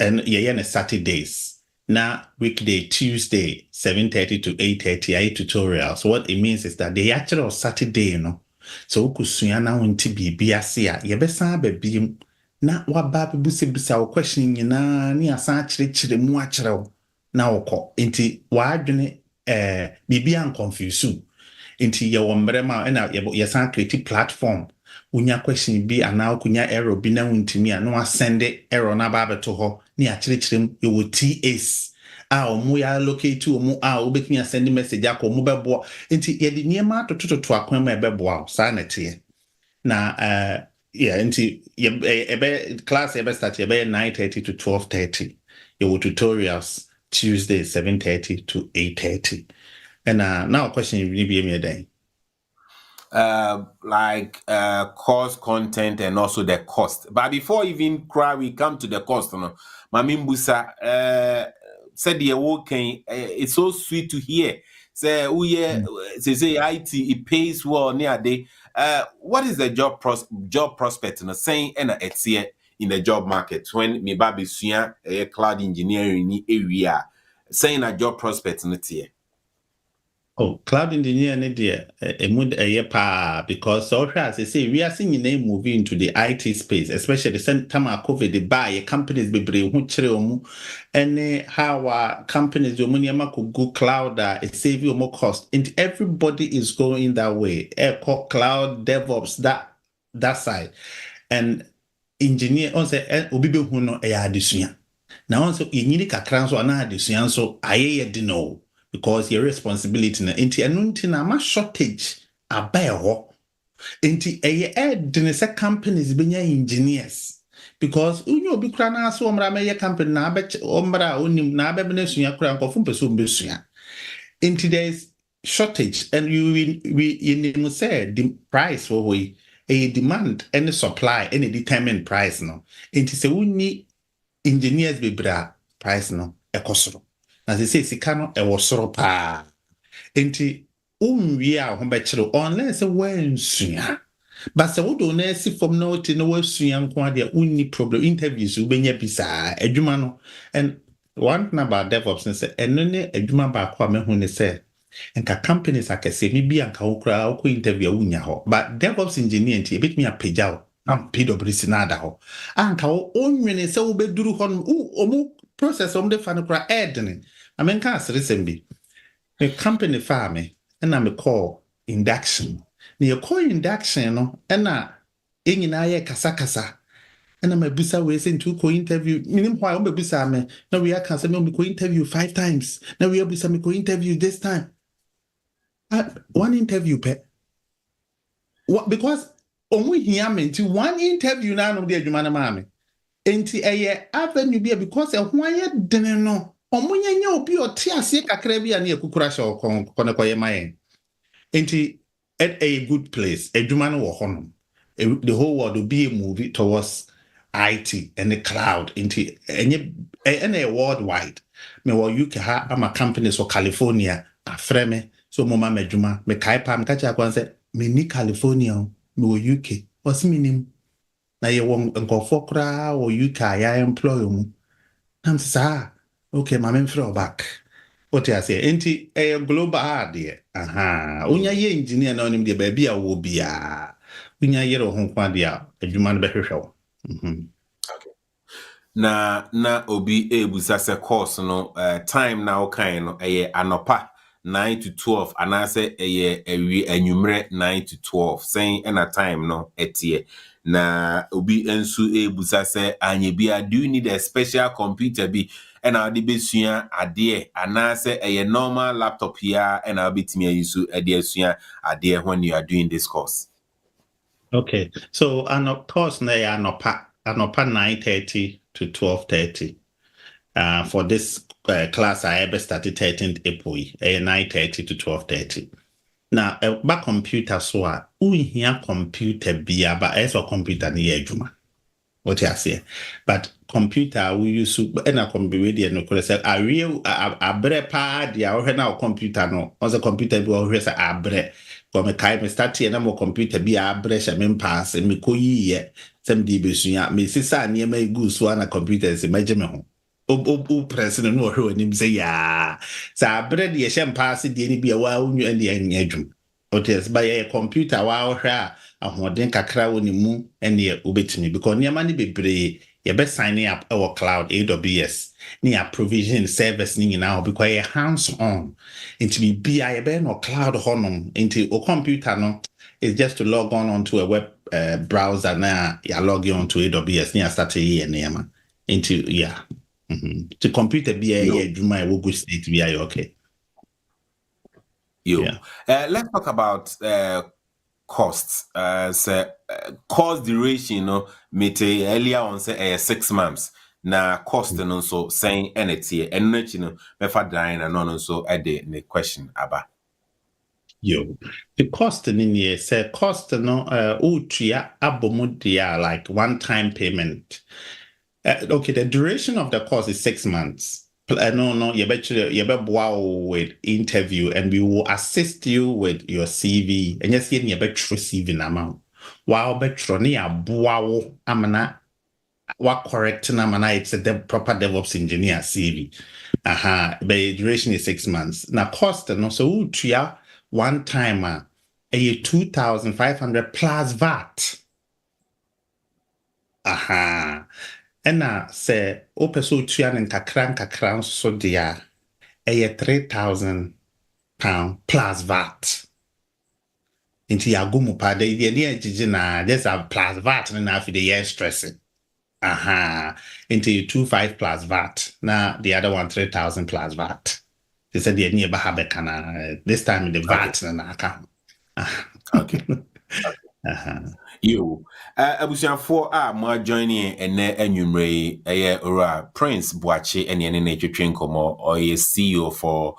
and yeah Saturdays na weekday Tuesday 7:30 to 8:30 I tutorials. What it means is that the actual Saturday so kusua na wonti bibia se a yebesa ba biem na waba bisa wo question nyina ni asa kire mu akire na wokọ enti waadwene bibia confuse enti ye wo mbrema na ye san create platform unya question bi ana kunya error bi na wontimi a no send error na ba beto ho ni akire ye wo TS omu ya allocate omu obetumi asend message akọ omu bebo nti ye di niema to akwan ma bebo sa na tie na nti ebe class ebe start ebe 9:30 to 12:30 your tutorials Tuesday 7:30 to 8:30 and now question you be me then course content and also the cost. But before even we come to the cost, no, Mami Mbusa said the working. It's so sweet to hear. Say say IT it pays well near day. What is the job prospect? No, saying it's here in the job market when me baby suya cloud engineering area saying a job prospect not here. Oh, cloud engineer ne dear pa because so as I say we are seeing name moving into the IT space, especially the time of COVID, the buy companies be bring who chere and how companies the money could go cloud it save you more cost. And everybody is going that way. Cloud DevOps that side. And engineer on say obi be hu no e adesua. Na on so ynyini kakra so na adesua so aye de no. Because your responsibility na enti enu nti na ma shortage abae ho enti dine se companies benya engineers because unyo obi kura na so omra me company na abe omra onim na abe na sua kura nkofo mpeso mbesua enti there is shortage and we say the price for we a demand and supply and determine price no enti se unni engineers be bra price no ekosoro na se say sika no e wo soro pa enti unwi a ho be kire unless when sua but se wo do na si from no ti no wasua nko ade unni problem interviews u benya bisa adwuma no and one thing about DevOps is eno ne adwuma ba kwa me hu ne say enka companies akese mi bi anka wo kra wo interview unya ho but DevOps engineer nti ebetumi apagyaw am PwC na ada ho anka wo onwene se wo beduru ho no omu process de fa no kra edene amenka asresem bi a company fa me and I'm call induction na you call induction no na enyina ye kasa and I'm a bisa we sent to interview minim why am bisa me na we can say me ko interview 5 times na we bisa me ko interview this time one interview what because omu hia me nti one interview na no de adwuma na ma me enti avenue bia because ho aye dene no omunyanya obi oti ase kakra bia na ekukura sha kono koye mayen enti at a good place adwuma no wo hono the whole world will be a movie towards IT and the cloud enti enye worldwide me wo UK ha ama companies for California afreme so mo ma madwuma me kai pa me kacha kwanse me ni California me wo UK what's minim na ye won nkofo kra wo UK ya employ mu nam sa okay ma men throw back what I say enti global idea unya ye engineer na onim de ba bia wo bia unya ye ro ho kwa dia adwuma no behwehwe na obi ebusa se course no time na okan no anopa 9 to 12 anase anwumre 9 to 12 saying na time no etie na obi ensu ebusa se anye bia do you need a special computer bi and I'll be besua ade anase normal laptop here and I'll be timi use ade when you are doing this course. Okay, so of course na anopa 9:30 to 12:30 for this class I ever started 13th April 9:30 to 12:30 now ba computer so a unhia computer bia ba eso computer na ye adwuma what you say but computer we use na computer dey no kore say abre pa dia o hwe na computer no o say computer bi o hwe say abre ko me kai me start na mo computer bi abre sha me pass me koyiye sem di besua me sisa ne ma gu so na computer se maje me ho o president no hwe onim say ya sa abre de sha pass de ni bi wa onyu ane anyadwum otes ba ye computer wa hwe a ahoden kakra woni mu ene obetimi because niam ne bebre ye be sign up our cloud AWS ni a provision service ni nyina because ye hands on into be bia ye be no cloud honum into o computer no is just to log on onto a web browser na ya log on to AWS ni start here niam into To computer be a Juma will go state be okay. Yeah. Let's talk about costs. Cost duration, you know, mete earlier on say 6 months. Na cost no so saying NT and not you know mefa dying and no so the question aba. Yo, the cost in here say cost no utria abomudia like one-time payment. Okay, the duration of the course is 6 months. No, you bet with interview, and we will assist you with your CV. And yes, you bet CV amount. While betroni wow amana what correct amana it's a proper DevOps engineer CV. The duration is 6 months. Now cost no so utria one timer a 2,500 plus VAT. Ɛna sɛ wopɛ sɛ otua no nkakra nso deɛ a ɛyɛ £3,000 plus VAT. Nti yɛago mu paa de yɛde agyegye na just a plus VAT no na afei de yɛ stressing. Nti 2,500 plus VAT. Na the other one 3,000 plus VAT. They said the near Bahabeka na this time the VAT na aka. Okay. You abusuafo a mo joining ene enwumre eye ora Prince Boache ene ne twetwe nkomo or CEO for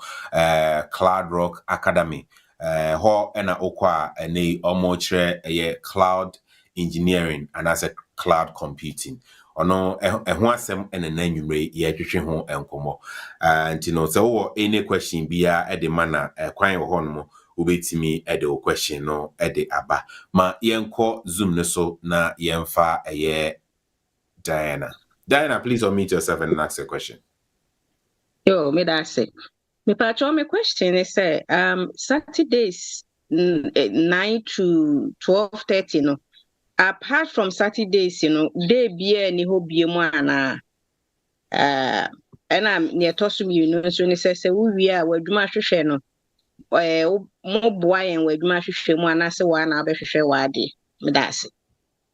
Cloud Rock Academy ho ena okwa ene omo kire eye cloud engineering and as a cloud computing ono ho asem ene na enwumre ye twetwe ho enkomo nti no so wo any question bia e de mana kwan wo ho no ubetimi edo question no ede aba ma yenko zoom no so na yenfa Diana, please unmute yourself and ask a question. Yo, me that's it. Me patcho me question is Saturdays 9 to 12:30 no. Apart from Saturdays, you know, they be any ho be mo ana and I'm near Tosum, you know, so ni say we are wadwuma hwehwe no. Mo boy and wadwuma hwehwe mo ana se wa na abehwehwe wade. Me that's it.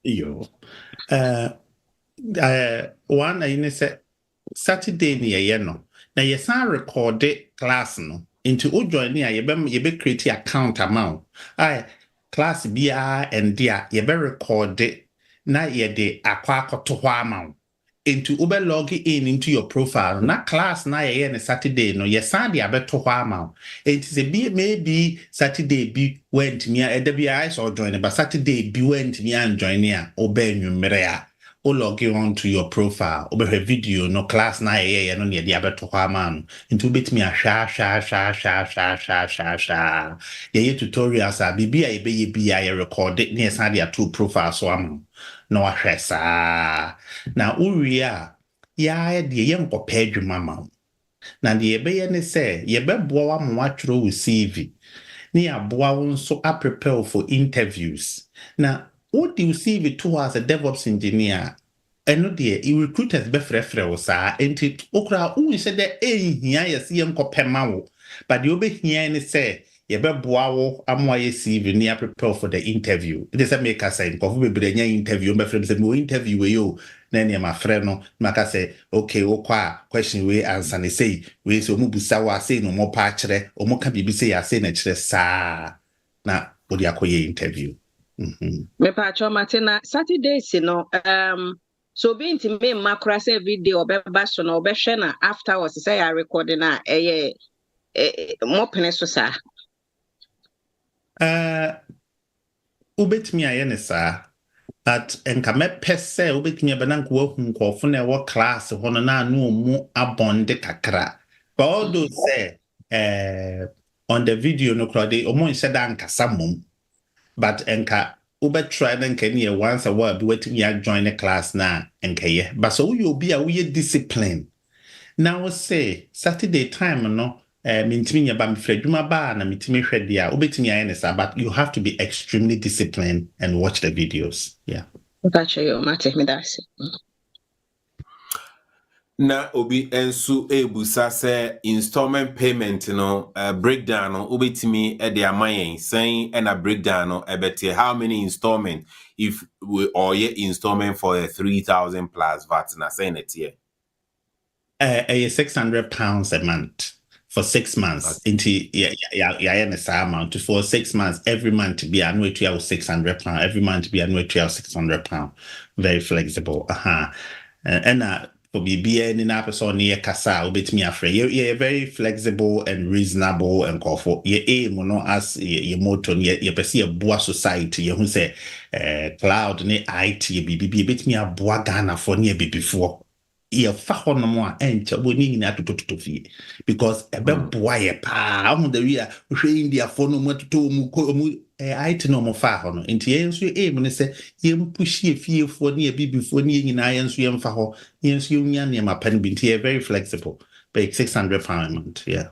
Yo. One I say Saturday near no. Now you san record class no into o join near you be create account amount. Class BR and dia you be record it na ye de akwa to amount. Into ube log in into your profile. Na class na ye ne Saturday no ye san dia be to amount. It is a maybe Saturday be went me a DBI or join but Saturday be went me and join here obey numere. O log on to your profile, over her video, no class na no near the abeto man. Into bit me a sha. Ye tutorials are be I record it near Sadia 2 profile so no a now Uria ya the young page mama. Now the ebe say ye be boa mwatro with CV. Ni aboa so a prepare for interviews. Now what do you see with two as a DevOps engineer? And dear, you recruiters be frefre sa enti okra un se de ehia yes ye nkopema wo but you be here ni say ye be boa wo amwa ye CV ni prepare for the interview. It is a make us say nkofu be nya interview be frem say mo interview we yo na ne ma frɛ no maka say okay wo kwa question we answer ne say we so mu busa wa say no mo pa kire o mo ka bibi say ya say na kire sa na odi akoye interview. Me patcho Martina Saturdays no so being to me macro say video or so no be na afterwards say I recording na more peneso sa ubetimi aye ne sa at enka me pese ubetimi abananko wahu nkofo na wo class hono na anu mu abonde kakra but although say on the video no crowd omo nse da nkasa mum but enka Uber try then can you once a while be waiting you join the class now and yeah. But so you'll be a discipline. Now say Saturday time no mintimi ya ba me freduma ba na mitimi hwede a obetimi ayenesa but you have to be extremely disciplined and watch the videos. Yeah. Gotcha you mate me that's it. Na obi ensu ebusa se installment payment no breakdown no obetimi e de amayen saying and a breakdown no ebete how many installment if we or ye installment for a 3,000 plus VAT na saying it here. £600 a month for 6 months. In amount for 6 months. Every month to be annual to £600. Every month to be annual to £600. Very flexible. And for BBN in episode near Casa, bit me afraid. You're very flexible and reasonable and call for your aim no as your motto, you perceive a boa society. You say cloud ne IT BBB bit me a boa Ghana for near before. You fa no more and chaboni in to fee because a boy a pa on the rear India for no more to IT no more fa on into you aim and say you push ye fear for near before near in irons you for ho yes you near my pen been here very flexible pay £600 a month. Yeah.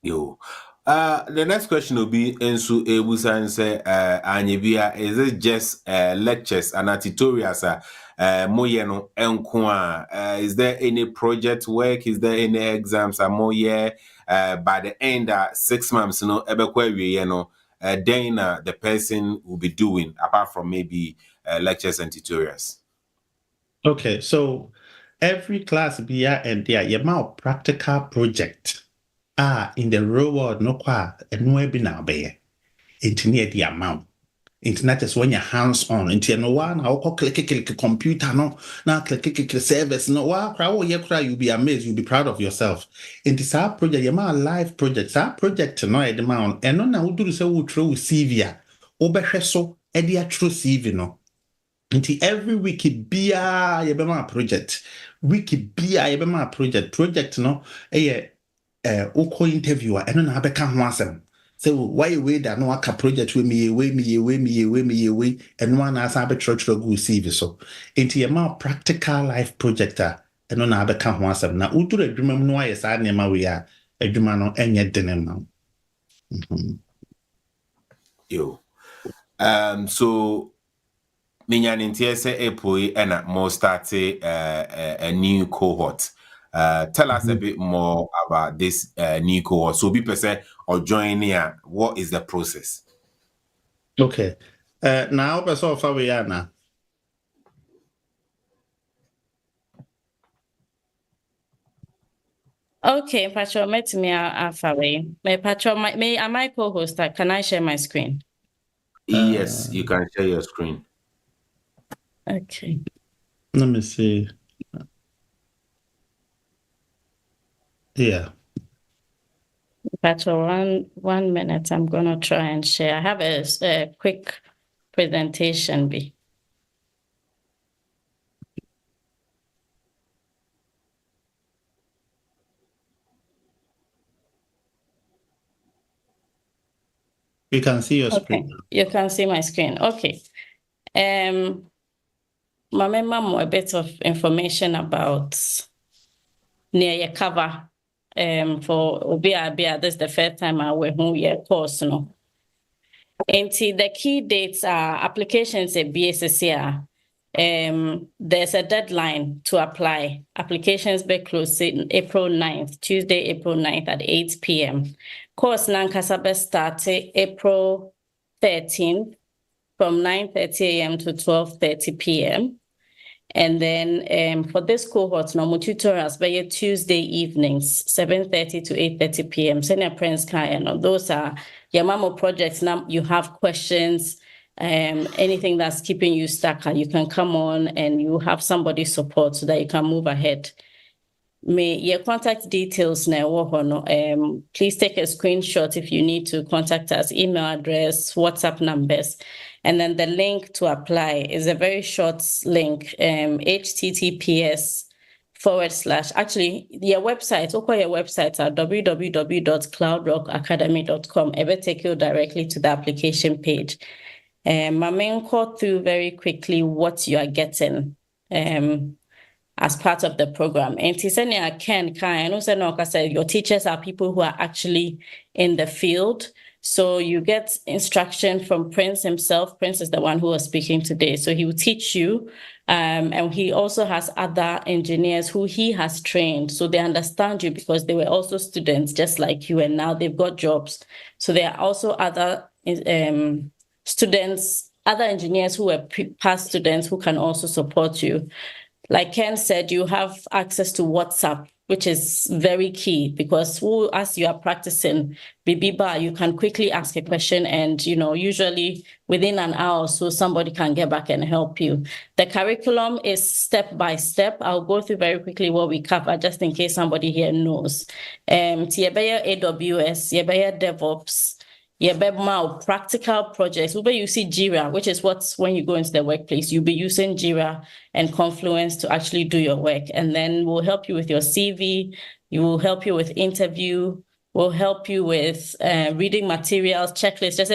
Yo. The next question will be Ensu Ebusa and say Anyebia, is it just lectures and tutorials moyeno enkwa? Is there any project work? Is there any exams moye by the end 6 months ebekwa then the person will be doing apart from maybe lectures and tutorials? Okay, so every class be and there you practical project. In the real world, no qua and no be now be it near the amount. Internet is when you're hands on. Into no one, I'll click computer, no, now click service, no, wow, cry, you'll be amazed, you'll be proud of yourself. Into our project, your live projects, our project, no, at the amount, and no, now do the so true CV, so, edia true CV, no. Into every wiki be a project, wiki be a project, no, oko interviewer and na abeka ho asem so why we that no aka project we me and one as abe church go CV so into your more practical life projector and na abeka ho asem na uduru adwuma mu no aye sa na ma we a adwuma no enye denen na. Yo. So Minyanintie se April and more start a new cohort. Tell us a bit more about this new cohort. So people say or join here, what is the process? Okay. Now person of we are now. Okay, Patrick, met me away. May Patrick, am I co-host? Can I share my screen? Yes, you can share your screen. Okay. Let me see. Yeah. Patrick, one minute. I'm gonna try and share. I have a quick presentation. You can see your screen. You can see my screen. Okay. My memo a bit of information about near your cover. For Obia, this is the first time I will who your course, no. And the key dates are applications at BSSCR. There's a deadline to apply. Applications be closed April 9th, Tuesday, April 9th at 8 p.m. Course Nankasabe started April 13th from 9:30 a.m. to 12:30 p.m. And then for this cohort, normal tutorials by Tuesday evenings, 7:30 to 8:30 p.m. Senior Prince Kaya, those are your mamo projects. Now you have questions, anything that's keeping you stuck, you can come on and you have somebody support so that you can move ahead. May your contact details now. Please take a screenshot if you need to contact us, email address, WhatsApp numbers. And then the link to apply is a very short link, https:/. Actually, your website, your websites are www.cloudrockacademy.com. It will take you directly to the application page. My main call through very quickly what you are getting as part of the program. And Tisenia Ken Kai, I said your teachers are people who are actually in the field. So you get instruction from Prince himself. Prince is the one who was speaking today. So he will teach you. And he also has other engineers who he has trained. So they understand you because they were also students just like you. And now they've got jobs. So there are also other students, other engineers who were past students who can also support you. Like Ken said, you have access to WhatsApp, which is very key because as you are practicing Bibiba, you can quickly ask a question and, usually within an hour or so, somebody can get back and help you. The curriculum is step by step. I'll go through very quickly what we cover just in case somebody here knows. Tiebeya AWS, Tiebeya DevOps, practical projects. We'll be using Jira, which is when you go into the workplace, you'll be using Jira and Confluence to actually do your work. And then we'll help you with your CV. Will help you with interview. We'll help you with reading materials, checklists. Just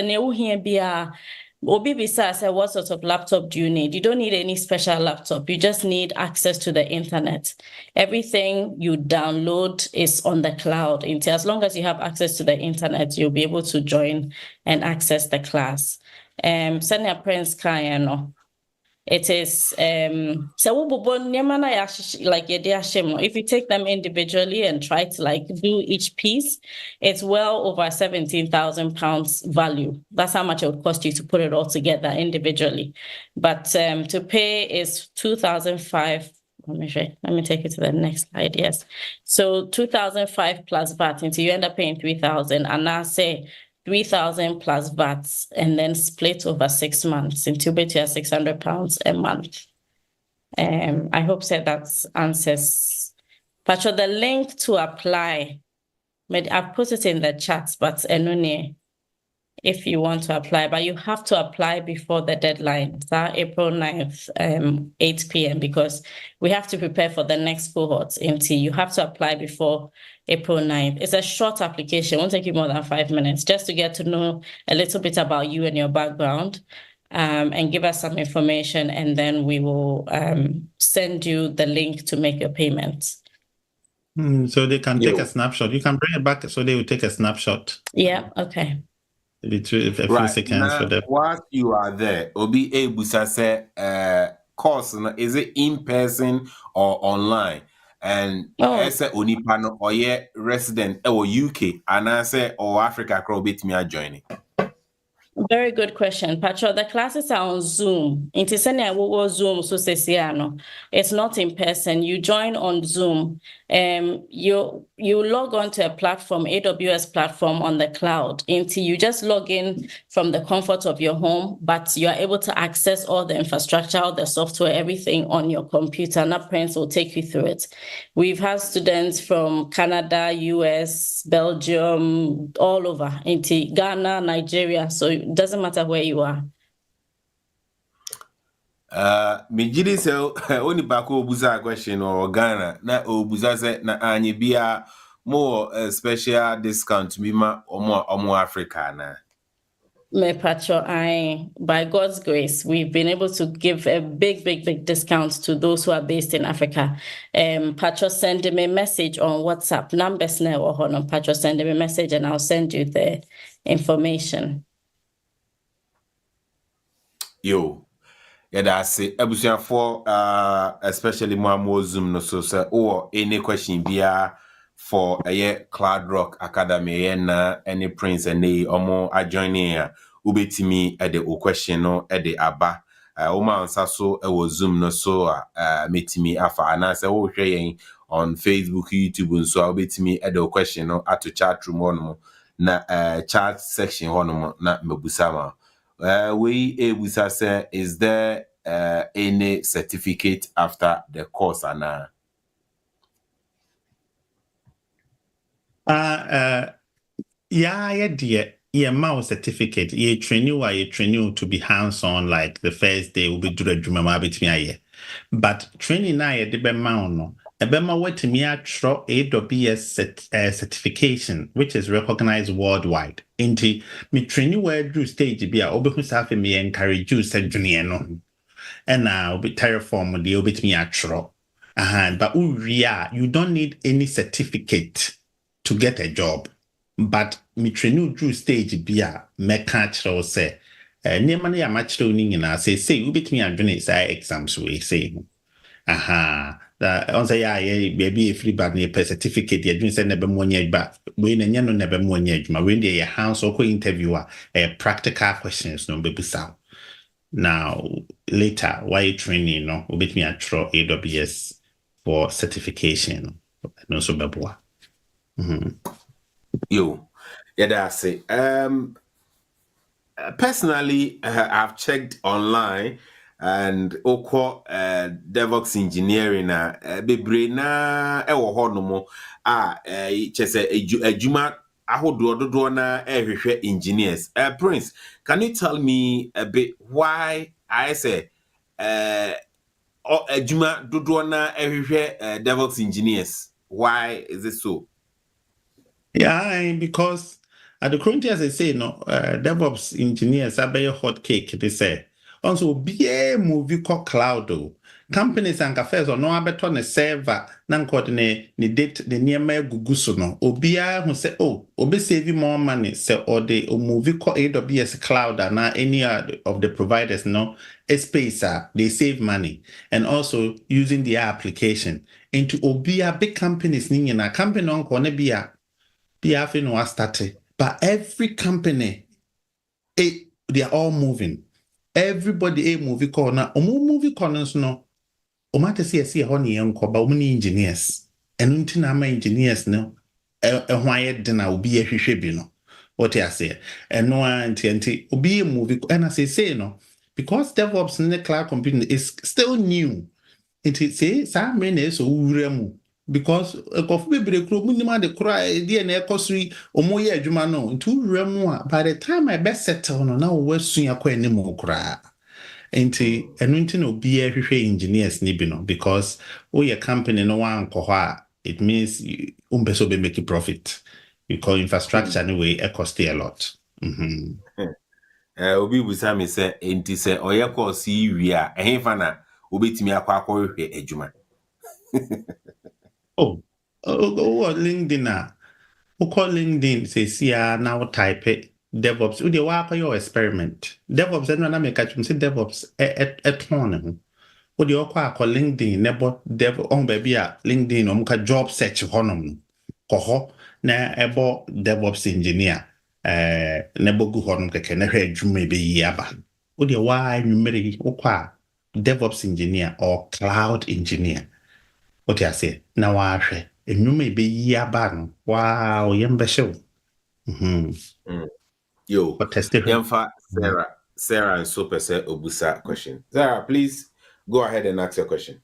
Obibisa said, what sort of laptop do you need? You don't need any special laptop. You just need access to the internet. Everything you download is on the cloud. As long as you have access to the internet, you'll be able to join and access the class. Senior Prince Kayano. It is if you take them individually and try to do each piece, it's well over £17,000 value. That's how much it would cost you to put it all together individually. But to pay is $2,500. Let me take it to the next slide. Yes. So $2,500 plus VAT until you end up paying $3,000. And now say $3,000 plus VAT, and then split over 6 months into £600 a month. I hope that answers. But the link to apply, I've put it in the chat, but if you want to apply, but you have to apply before the deadline. It's April 9th, 8 p.m. because we have to prepare for the next cohort. You have to apply before April 9th. It's a short application. It won't take you more than 5 minutes just to get to know a little bit about you and your background and give us some information. And then we will send you the link to make your payments. So they can take a snapshot. You can bring it back so they will take a snapshot. Yeah, okay. A few seconds for them. Whilst you are there, Obi Ebusa say course is it in person or online? And I say onipano or resident or UK and I say or Africa crowd bit me joining. Very good question, Patrick. The classes are on Zoom. Zoom, it's not in person. You join on Zoom. You log on to a platform, AWS platform on the cloud. You just log in from the comfort of your home, but you are able to access all the infrastructure, all the software, everything on your computer. And our parents will take you through it. We've had students from Canada, US, Belgium, all over, into Ghana, Nigeria. So it doesn't matter where you are. Mijiri se oni bako obuza question or Ghana na obuza se na anyi bia more special discount bima omo Africa na. Me Patro, by God's grace, we've been able to give a big discount to those who are based in Africa. Patro, send me a message on WhatsApp. Numbers now or on Patro, send me a message and I'll send you the information. Yo. Yeah, that's it. Ebusian for especially more Zoom no so or any question via for a Cloud Rock Academy and any prince and they omo adjoining ubetimi at the question no at the aba Oma answer so Zoom no so metimi afa and I say sharing on Facebook, YouTube and so ubetimi at the question no at to chat room on na chat section on na mebusama. We able to say, is there any certificate after the course? Yeah, mouse certificate. You train you to be hands-on like the first day will be do the juma between a but training now the be no. Ebema what me atro AWS certification, which is recognized worldwide. Inti me training where do stage be a obehu safe me encourage you said junior no. And now be Terraform the obit me atro. But you don't need any certificate to get a job. But me training do stage be a me catch or say near money a match learning and say ubit me and exams we say. That on say baby free bad near certificate you doing say never money but when you no never money ma when they house or interviewer practical questions no be sound now later why training no obet me atro AWS for certification no so beboa. Yo, yeah, that's it. Personally, I've checked online and oko DevOps engineering bebre na ewo ho no mo chese ejuma ahodo dodo na ehwehwe engineers. Prince, can you tell me a bit why I say ejuma dodo na ehwehwe DevOps engineers? Why is it so? Yeah, because at the current as I say, no, DevOps engineers are very hot cake, they say. Also, be a movie called Cloud. Companies and cafes or no abeton a server, nan coordinate the date the near me gugusuno. Obia who say, oh, obe save more money, say, or the movie called AWS Cloud and any of the providers, no, a space, they save money. And also using the application into obia big companies, a company on Cornebia. PF no started, but every company, they are all moving. Everybody movie corner. Movie corners no. Omate see honey unko ba umni engineers. And untina ma engineers no. Why dena ubi hwehwe no. What I say. And no anti ubi movie and I say no because DevOps in the cloud computing is still new. It say some means uremu. Because kofu bebre kro munima de kra de na ekosuri omoye adwuma no ntu remu a by the time I best settle no na wo asun akwa anim kra enti enu nti no bi ehwehwe engineers ni bi no because your company no wan ko ha it means umbeso be make profit because infrastructure anyway it cost a lot. Obi busa me say enti say oye course wi a ehfa na obetimi akwa hwehwe adwuma. LinkedIn call LinkedIn say now type it DevOps we dey work your experiment DevOps and na make catch say DevOps at one we dey call LinkedIn nebo dev on baby a LinkedIn ka job search honom ko na ebo DevOps engineer nebo gu honom keke na hwe adwuma be yaba we dey why numeri ukwa DevOps engineer or cloud engineer. What I say? Now I say, and you may be yaban. Wow, show. Yo, Yamfa Sarah and Super say Obusa question. Sarah, please go ahead and ask your question.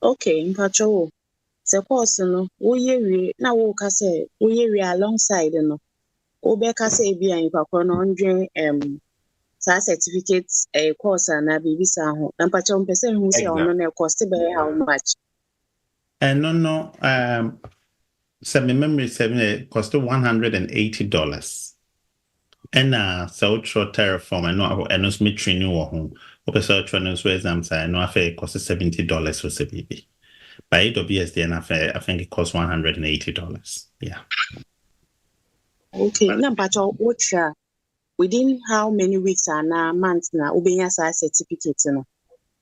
Okay, mpacho. Se course no, we na wo ka say we alongside no. Obe ka say bi an kwakọ no ndwen sa certificates course na bibi sa ho. Mpacho mpese hu say ono na cost be how much? And no, some memory seven cost $180. And so short Terraform, and no smith training or home. Okay, so training exams, I know I cost $70 for CBB. By AWS, then I think it costs $180. Yeah. Okay, now, but within how many weeks and months now, ubenya sa certificate no?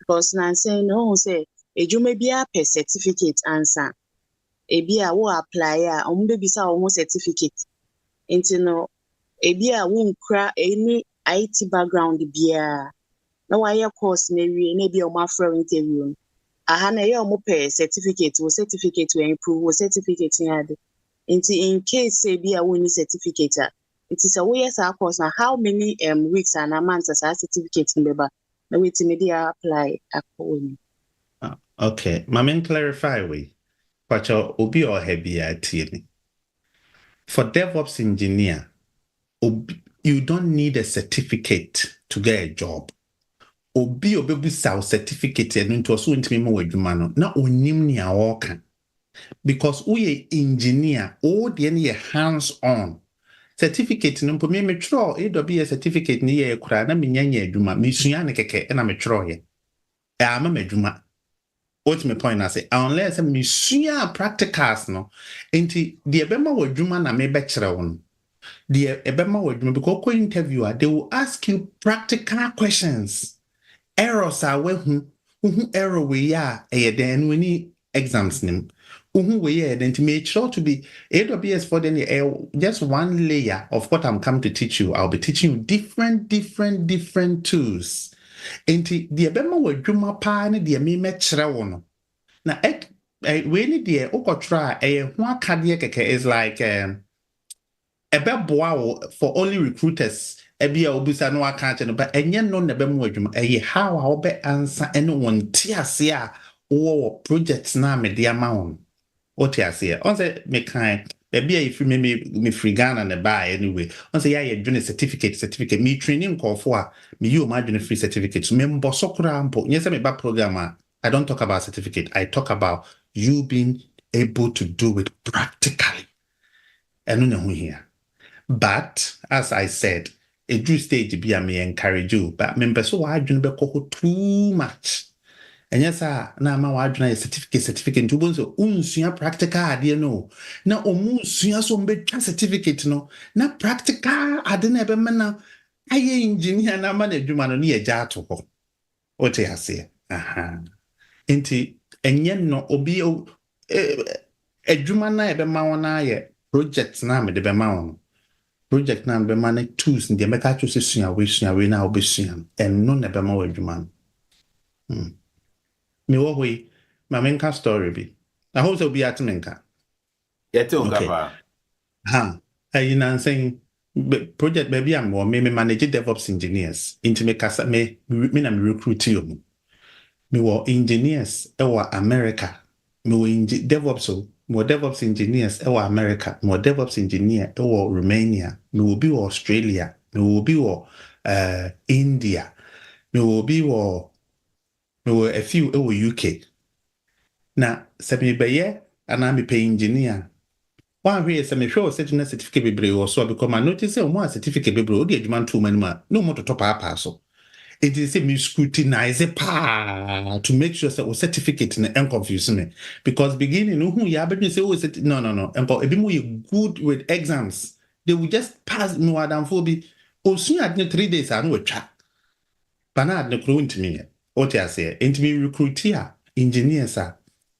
Because now saying no, say you may be a certificate answer. Ebi a wo apply a ombe bisa wo certificate. Enti no ebi a wo nkra any IT background bia. Na why course na wie na bi o ma fra interview. Aha na ye o mo certificate we improve wo certificate yade. Enti in case ebi a wo ni certificate a it is a way sa course na how many weeks and months as a certificate mbeba na we ti media apply akọ. Okay, my main clarify we. But obi or heavy IT. For DevOps engineer, you don't need a certificate to get a job. Obi South certificate and into so intimi mo adwuma na onim ni awoka. Because we engineer, all the any hands on. Certificate no po me metro AWS certificate ni ye kura na menyanya adwuma mesua ne keke na metro ye. Ama madwuma. What's my point? I say, unless I'm practicals no, into the ebema wadwuma na me bachelor one. The ebema wadwuma because interviewer they will ask you practical questions. Errors are who error we ya then we need exams nim. We ya then to make sure to be AWS for then just one layer of what I'm coming to teach you. I'll be teaching you different tools. Enti deɛ bɛma wɔ adwuma paa ne deɛ me mɛkyerɛ wo no. Na wei ne deɛ wokɔtwerɛ a ɛyɛ ho akadeɛ kɛkɛ is like ɛbɛboa wo for only recruiters ebi a obusa no aka akyɛ no but ɛnyɛ no na ɛbɛma wɔ adwuma ɛyɛ how a wobɛ ansa ɛne wɔn ntease a wowɔ project na mede ama wɔn. What you say? On say me kind. Maybe if you me free Ghana and buy anyway. On say yeah, doing a certificate. Me training call for me you imagine a free certificate. So me mboso kura ampo. Yes, me back programmer. I don't talk about certificate. I talk about you being able to do it practically. And no here. But as I said, a due stage be me encourage you. But me so I don't be too much. And yes, na ma wadwena certificate to bonso unsua practical ade no na omunsua so mbetwa certificate no na practical ade na ebe mena aye engineer na ma na adwuma no ye gya to ho ote ase enti enye no obi adwuma na ebe ma wona ye project na me de be ma won project na be ma na tools ndi meka cho sua we na obesua enno na be ma wa adwuma no me wo we ma menka story bi I hope so be at menka yete ongaba you know saying project baby am me manage DevOps engineers into me kasa me na me recruit you me wo engineers America me wo DevOps engineers America me DevOps engineer Romania me wo bi Australia me wo bi India me wo bi a few UK. Now, semi baye and I'm a pay engineer. One way semi show certain certificate be or so because I notice one certificate be bro, the demand too many man, no more to top up parcel. It is a me scrutinize to make sure that certificate and confuse me. Because beginning, who you have say, no, and a bit more good with exams. They will just pass no adam phobia. Or soon at 3 days, I know a chat. But not the clue to me. What I say, and me recruit here, engineers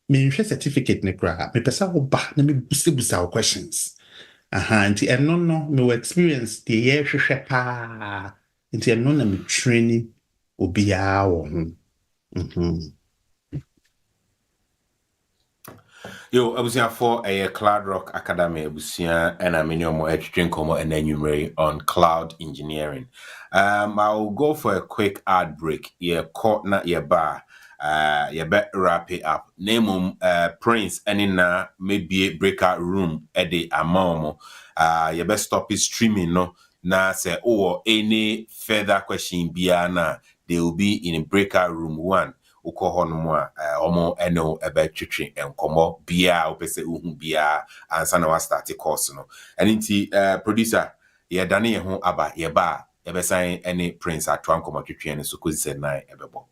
me certificate ne kra, me pesa wo ba na me busa questions. Nti eno no me experience the year hwehwe pa. Nti eno na me training obiya wo ho. Yo, abusia for a Cloud Rock Academy abusia and I'm in your more drink komo and then you on cloud engineering. I'll go for a quick ad break. Yeah, caught na yeah bar. You bet wrap it up. Name Prince and in maybe a breakout room at the amamo. You best stop it streaming no. Na say any further question biana they will be in a breakout room 1. Uko hono omo eno ebe twetwe enkomo bia opese uhu bia ansa na wa start course no enti producer ye dane ye ho aba ye ba ye be san any Prince atwa nkomo twetwe ne so kozi se nine ebebo.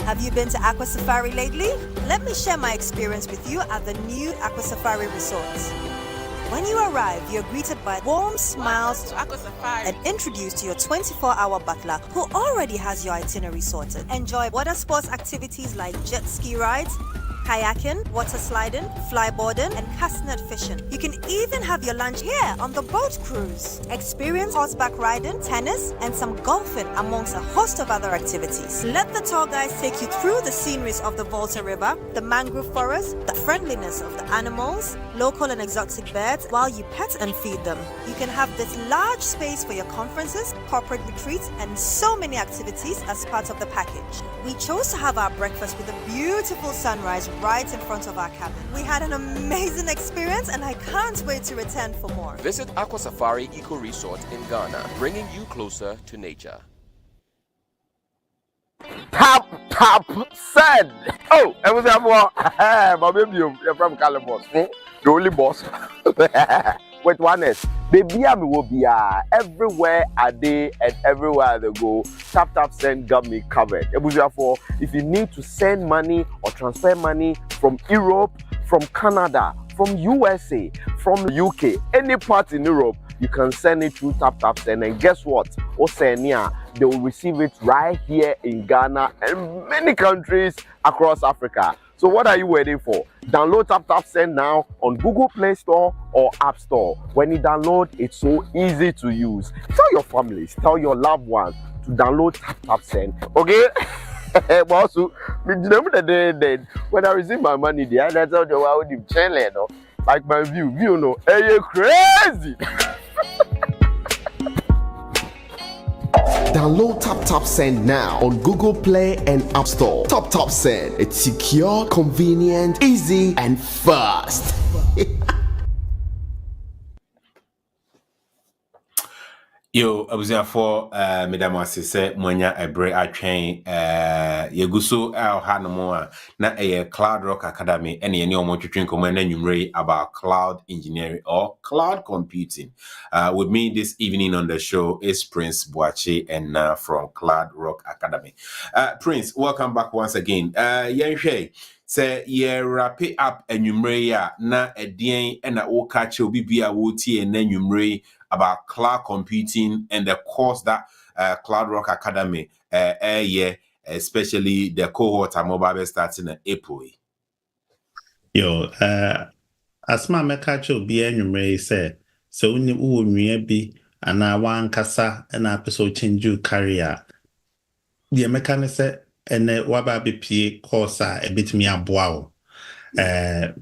Have you been to Aqua Safari lately? Let me share my experience with you at the new Aqua Safari Resort. When you arrive, you're greeted by warm smiles and introduced to your 24-hour butler who already has your itinerary sorted. Enjoy water sports activities like jet ski rides, kayaking, water sliding, flyboarding, and castnet fishing. You can even have your lunch here on the boat cruise. Experience horseback riding, tennis, and some golfing amongst a host of other activities. Let the tour guides take you through the sceneries of the Volta River, the mangrove forest, the friendliness of the animals, local and exotic birds, while you pet and feed them. You can have this large space for your conferences, corporate retreats, and so many activities as part of the package. We chose to have our breakfast with a beautiful sunrise right in front of our cabin. We had an amazing experience and I can't wait to return for more. Visit Aqua Safari Eco Resort in Ghana, bringing you closer to nature. Tap said. Oh, I was my baby, you're from Calabos. The only boss. with oneness. Baby, I will be everywhere I day and everywhere they go. Tap Send got me covered. Therefore, if you need to send money or transfer money from Europe, from Canada, from USA, from UK, any part in Europe, you can send it through Tap Send. And guess what? Oceania, they will receive it right here in Ghana and many countries across Africa. So what are you waiting for? Download Tap Send now on Google Play Store or App Store. When you download, it's so easy to use. Tell your families, tell your loved ones to download Tap Send. Okay? But also, when I receive my money, the other tell you how you channel, no? Like my view, no, hey, you crazy. Download Tap Send now on Google Play and App Store. Tap Send. It's secure, convenient, easy, and fast. Yo, abuzia for madam asese mwanya ebre atwen yeguso hanomo na Cloud Rock Academy ene ye ne omo twetwen komo na nwumre about cloud engineering or cloud computing. With me this evening on the show is Prince Boache and from Cloud Rock Academy. Prince, welcome back once again. Yenhwe say ye wrap it up enwumre ya na edien na wo ka che obi bia wo tie na enwumre about cloud computing and the course that Cloud Rock Academy especially the cohort I'm mobile starting in April. Yo, asma mekacho bi enwumre say so uni wo nwie bi ana wan kasa na peso change you career. The mechanic say ene waba be pie course a ebitimi aboa wo.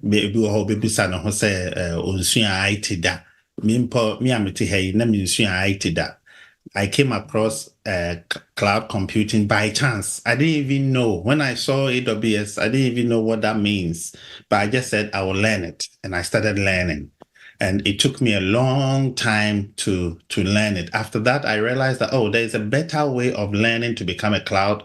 Be ho be bisa no ho say onsua IT da. Me amete hey na minsua IT da. I came across cloud computing by chance. I didn't even know. When I saw AWS, I didn't even know what that means. But I just said I will learn it. And I started learning. And it took me a long time to learn it. After that, I realized that, there's a better way of learning to become a cloud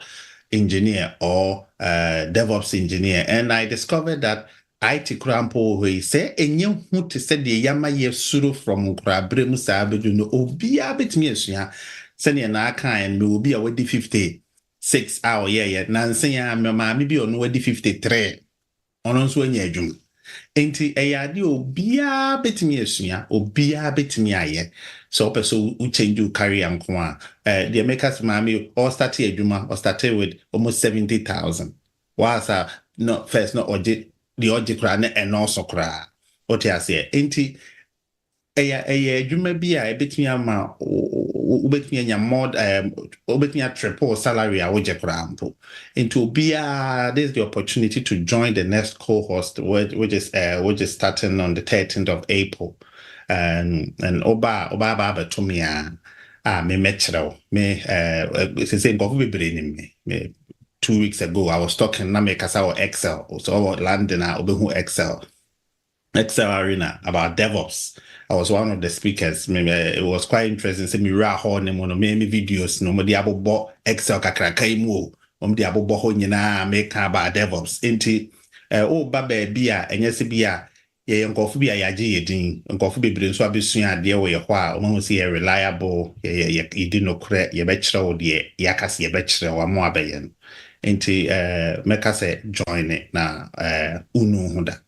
engineer or DevOps engineer. And I discovered that IT Krampo we say enye hu te say de yama ye suru from Krabre mu sa abedu no obi abetimi asua se ne na aka en me obi a wadi 56 hour yeah nansen ya me ma me bi ono wadi 53 ono nso anya adwum enti eyade obi abetimi asua obi abetimi aye so person who change your career nko a the makers ma me all start adwuma or started with almost 70,000 was not first not oje the ojikra ne enoso kra what you say enti adwuma bi a ebetumi ama obetumi anya more obetumi triple salary a ojikra ampo into bia there's the opportunity to join the next cohort which is starting on the 13th of April and oba to me me metro me say go be brain me 2 weeks ago, I was talking na make our Excel, so about London, Excel Arena about DevOps. I was one of the speakers. Maybe it was quite interesting. Say me raho ne mono me videos no mo di abo Excel kakra kaimu. Di abo ho nyina make about DevOps. Inti baba bia enye se bia ye nkofo bia yaje yedin nkofo bebre nso abesua ade wo ye ho a mo se reliable ye di no kre ye be kire wo de yakase ye be kire wa mo abayen. Into make us join it na unu hunda.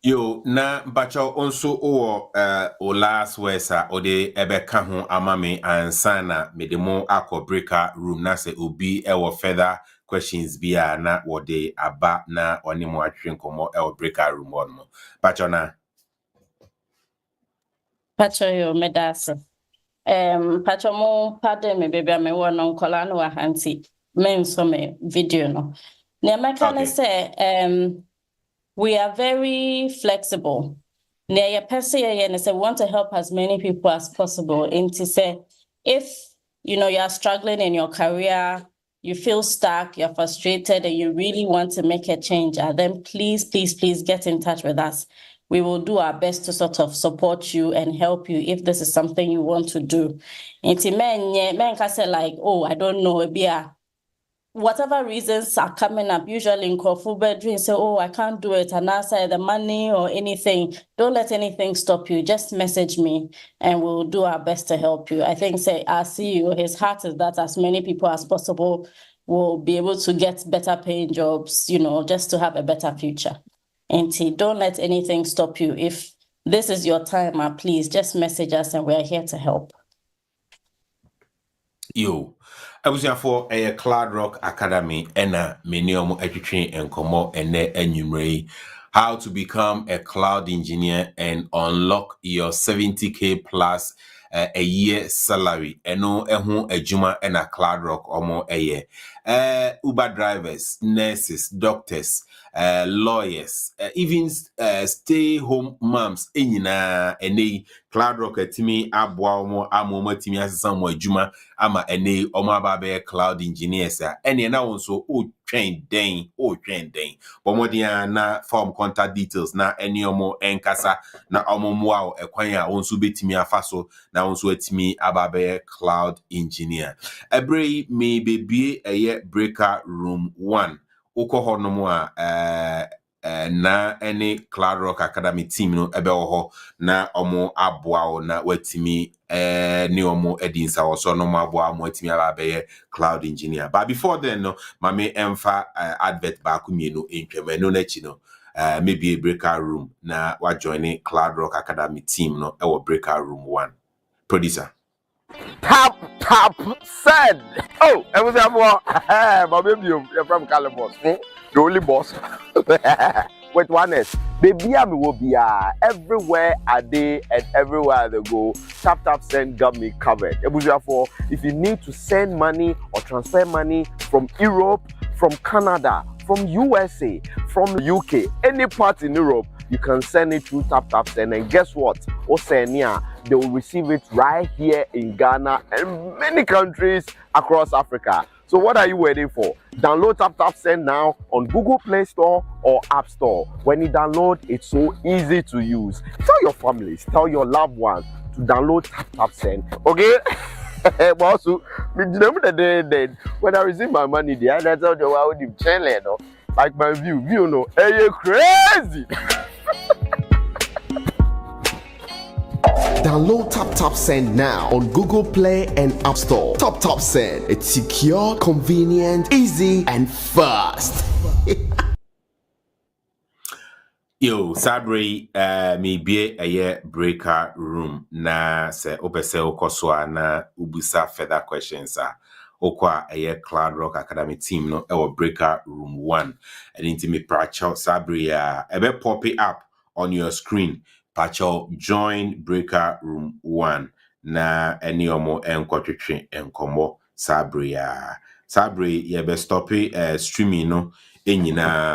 Yo na bacho onso o last wesa o de ebeka ho amame ansana medemo akọ breaker room na se obi ewo further questions bia na wode aba na onimo atwen komo ewo breaker room on mo bacho na Pacho yo medase Pacho mo pade me baby me wono nkola no ahanti men so me video no ne meka say we are very flexible ne ye pese ye ne say we want to help as many people as possible and to say if you know you are struggling in your career, you feel stuck, you're frustrated and you really want to make a change, then please get in touch with us. We will do our best to sort of support you and help you if this is something you want to do. And men can say like, I don't know, whatever reasons are coming up, usually in Kofu bedroom, say, oh, I can't do it, and I say the money or anything. Don't let anything stop you. Just message me and we'll do our best to help you. I think, say, our CEO, his heart is that as many people as possible will be able to get better paying jobs, just to have a better future. And don't let anything stop you. If this is your time, please just message us and we're here to help. Yo, I was here for a Cloud Rock Academy and a minimum education and como and enumerate how to become a cloud engineer and unlock your 70K plus a year salary. And no, a juma and a Cloud Rock or more a year. Uber drivers, nurses, doctors, lawyers, even stay-home moms. Any Cloud Rock timi abwa mo amoma timi asesa mo adwuma ama ene omababe cloud engineers ene na wonso o twen den bomodia na form contact details na ene omo enkasa na omo moa ekwan a wonso betimi afaso na wonso atimi ababe cloud engineer ebrei me bebie eye breaker room 1 uko no a na any Cloud Rock Academy team no ebe ho na omo aboa na watimi ni omo edinsa so no aboa mo watimi ababe cloud engineer. But before then no mame emfa advert back mienu entwema no na chi no maybe a breaker room na wa join Cloud Rock Academy team no e breaker room 1. Producer Tap said. Oh, I was my baby, you're from Calabos. The only boss. With oneness, baby, will be everywhere a day and everywhere they go. Tap Send got me covered. If you need to send money or transfer money from Europe, from Canada, from USA, from UK, any part in Europe, you can send it through Tap Send. And guess what? Oceania, they will receive it right here in Ghana and many countries across Africa. So what are you waiting for? Download Tap Send now on Google Play Store or App Store. When you download, it's so easy to use. Tell your families, tell your loved ones to download Tap Send. Okay? But also, when I receive my money, the other time I would channel, like my view, no, hey, you crazy. Download Tap Send now on Google Play and App Store. Tap Send. It's secure, convenient, easy, and fast. Yo, Sabre, me be a year breaker room na se obese okoswa na ubusa further questions okwa a year Cloud Rock Academy team no our breaker room 1 and into me pracho Sabre ebe pop it up on your screen. Pacho join breaker room 1 na eni omo enkwotwetwe enkomo Sabre yebe stop streaming no enyina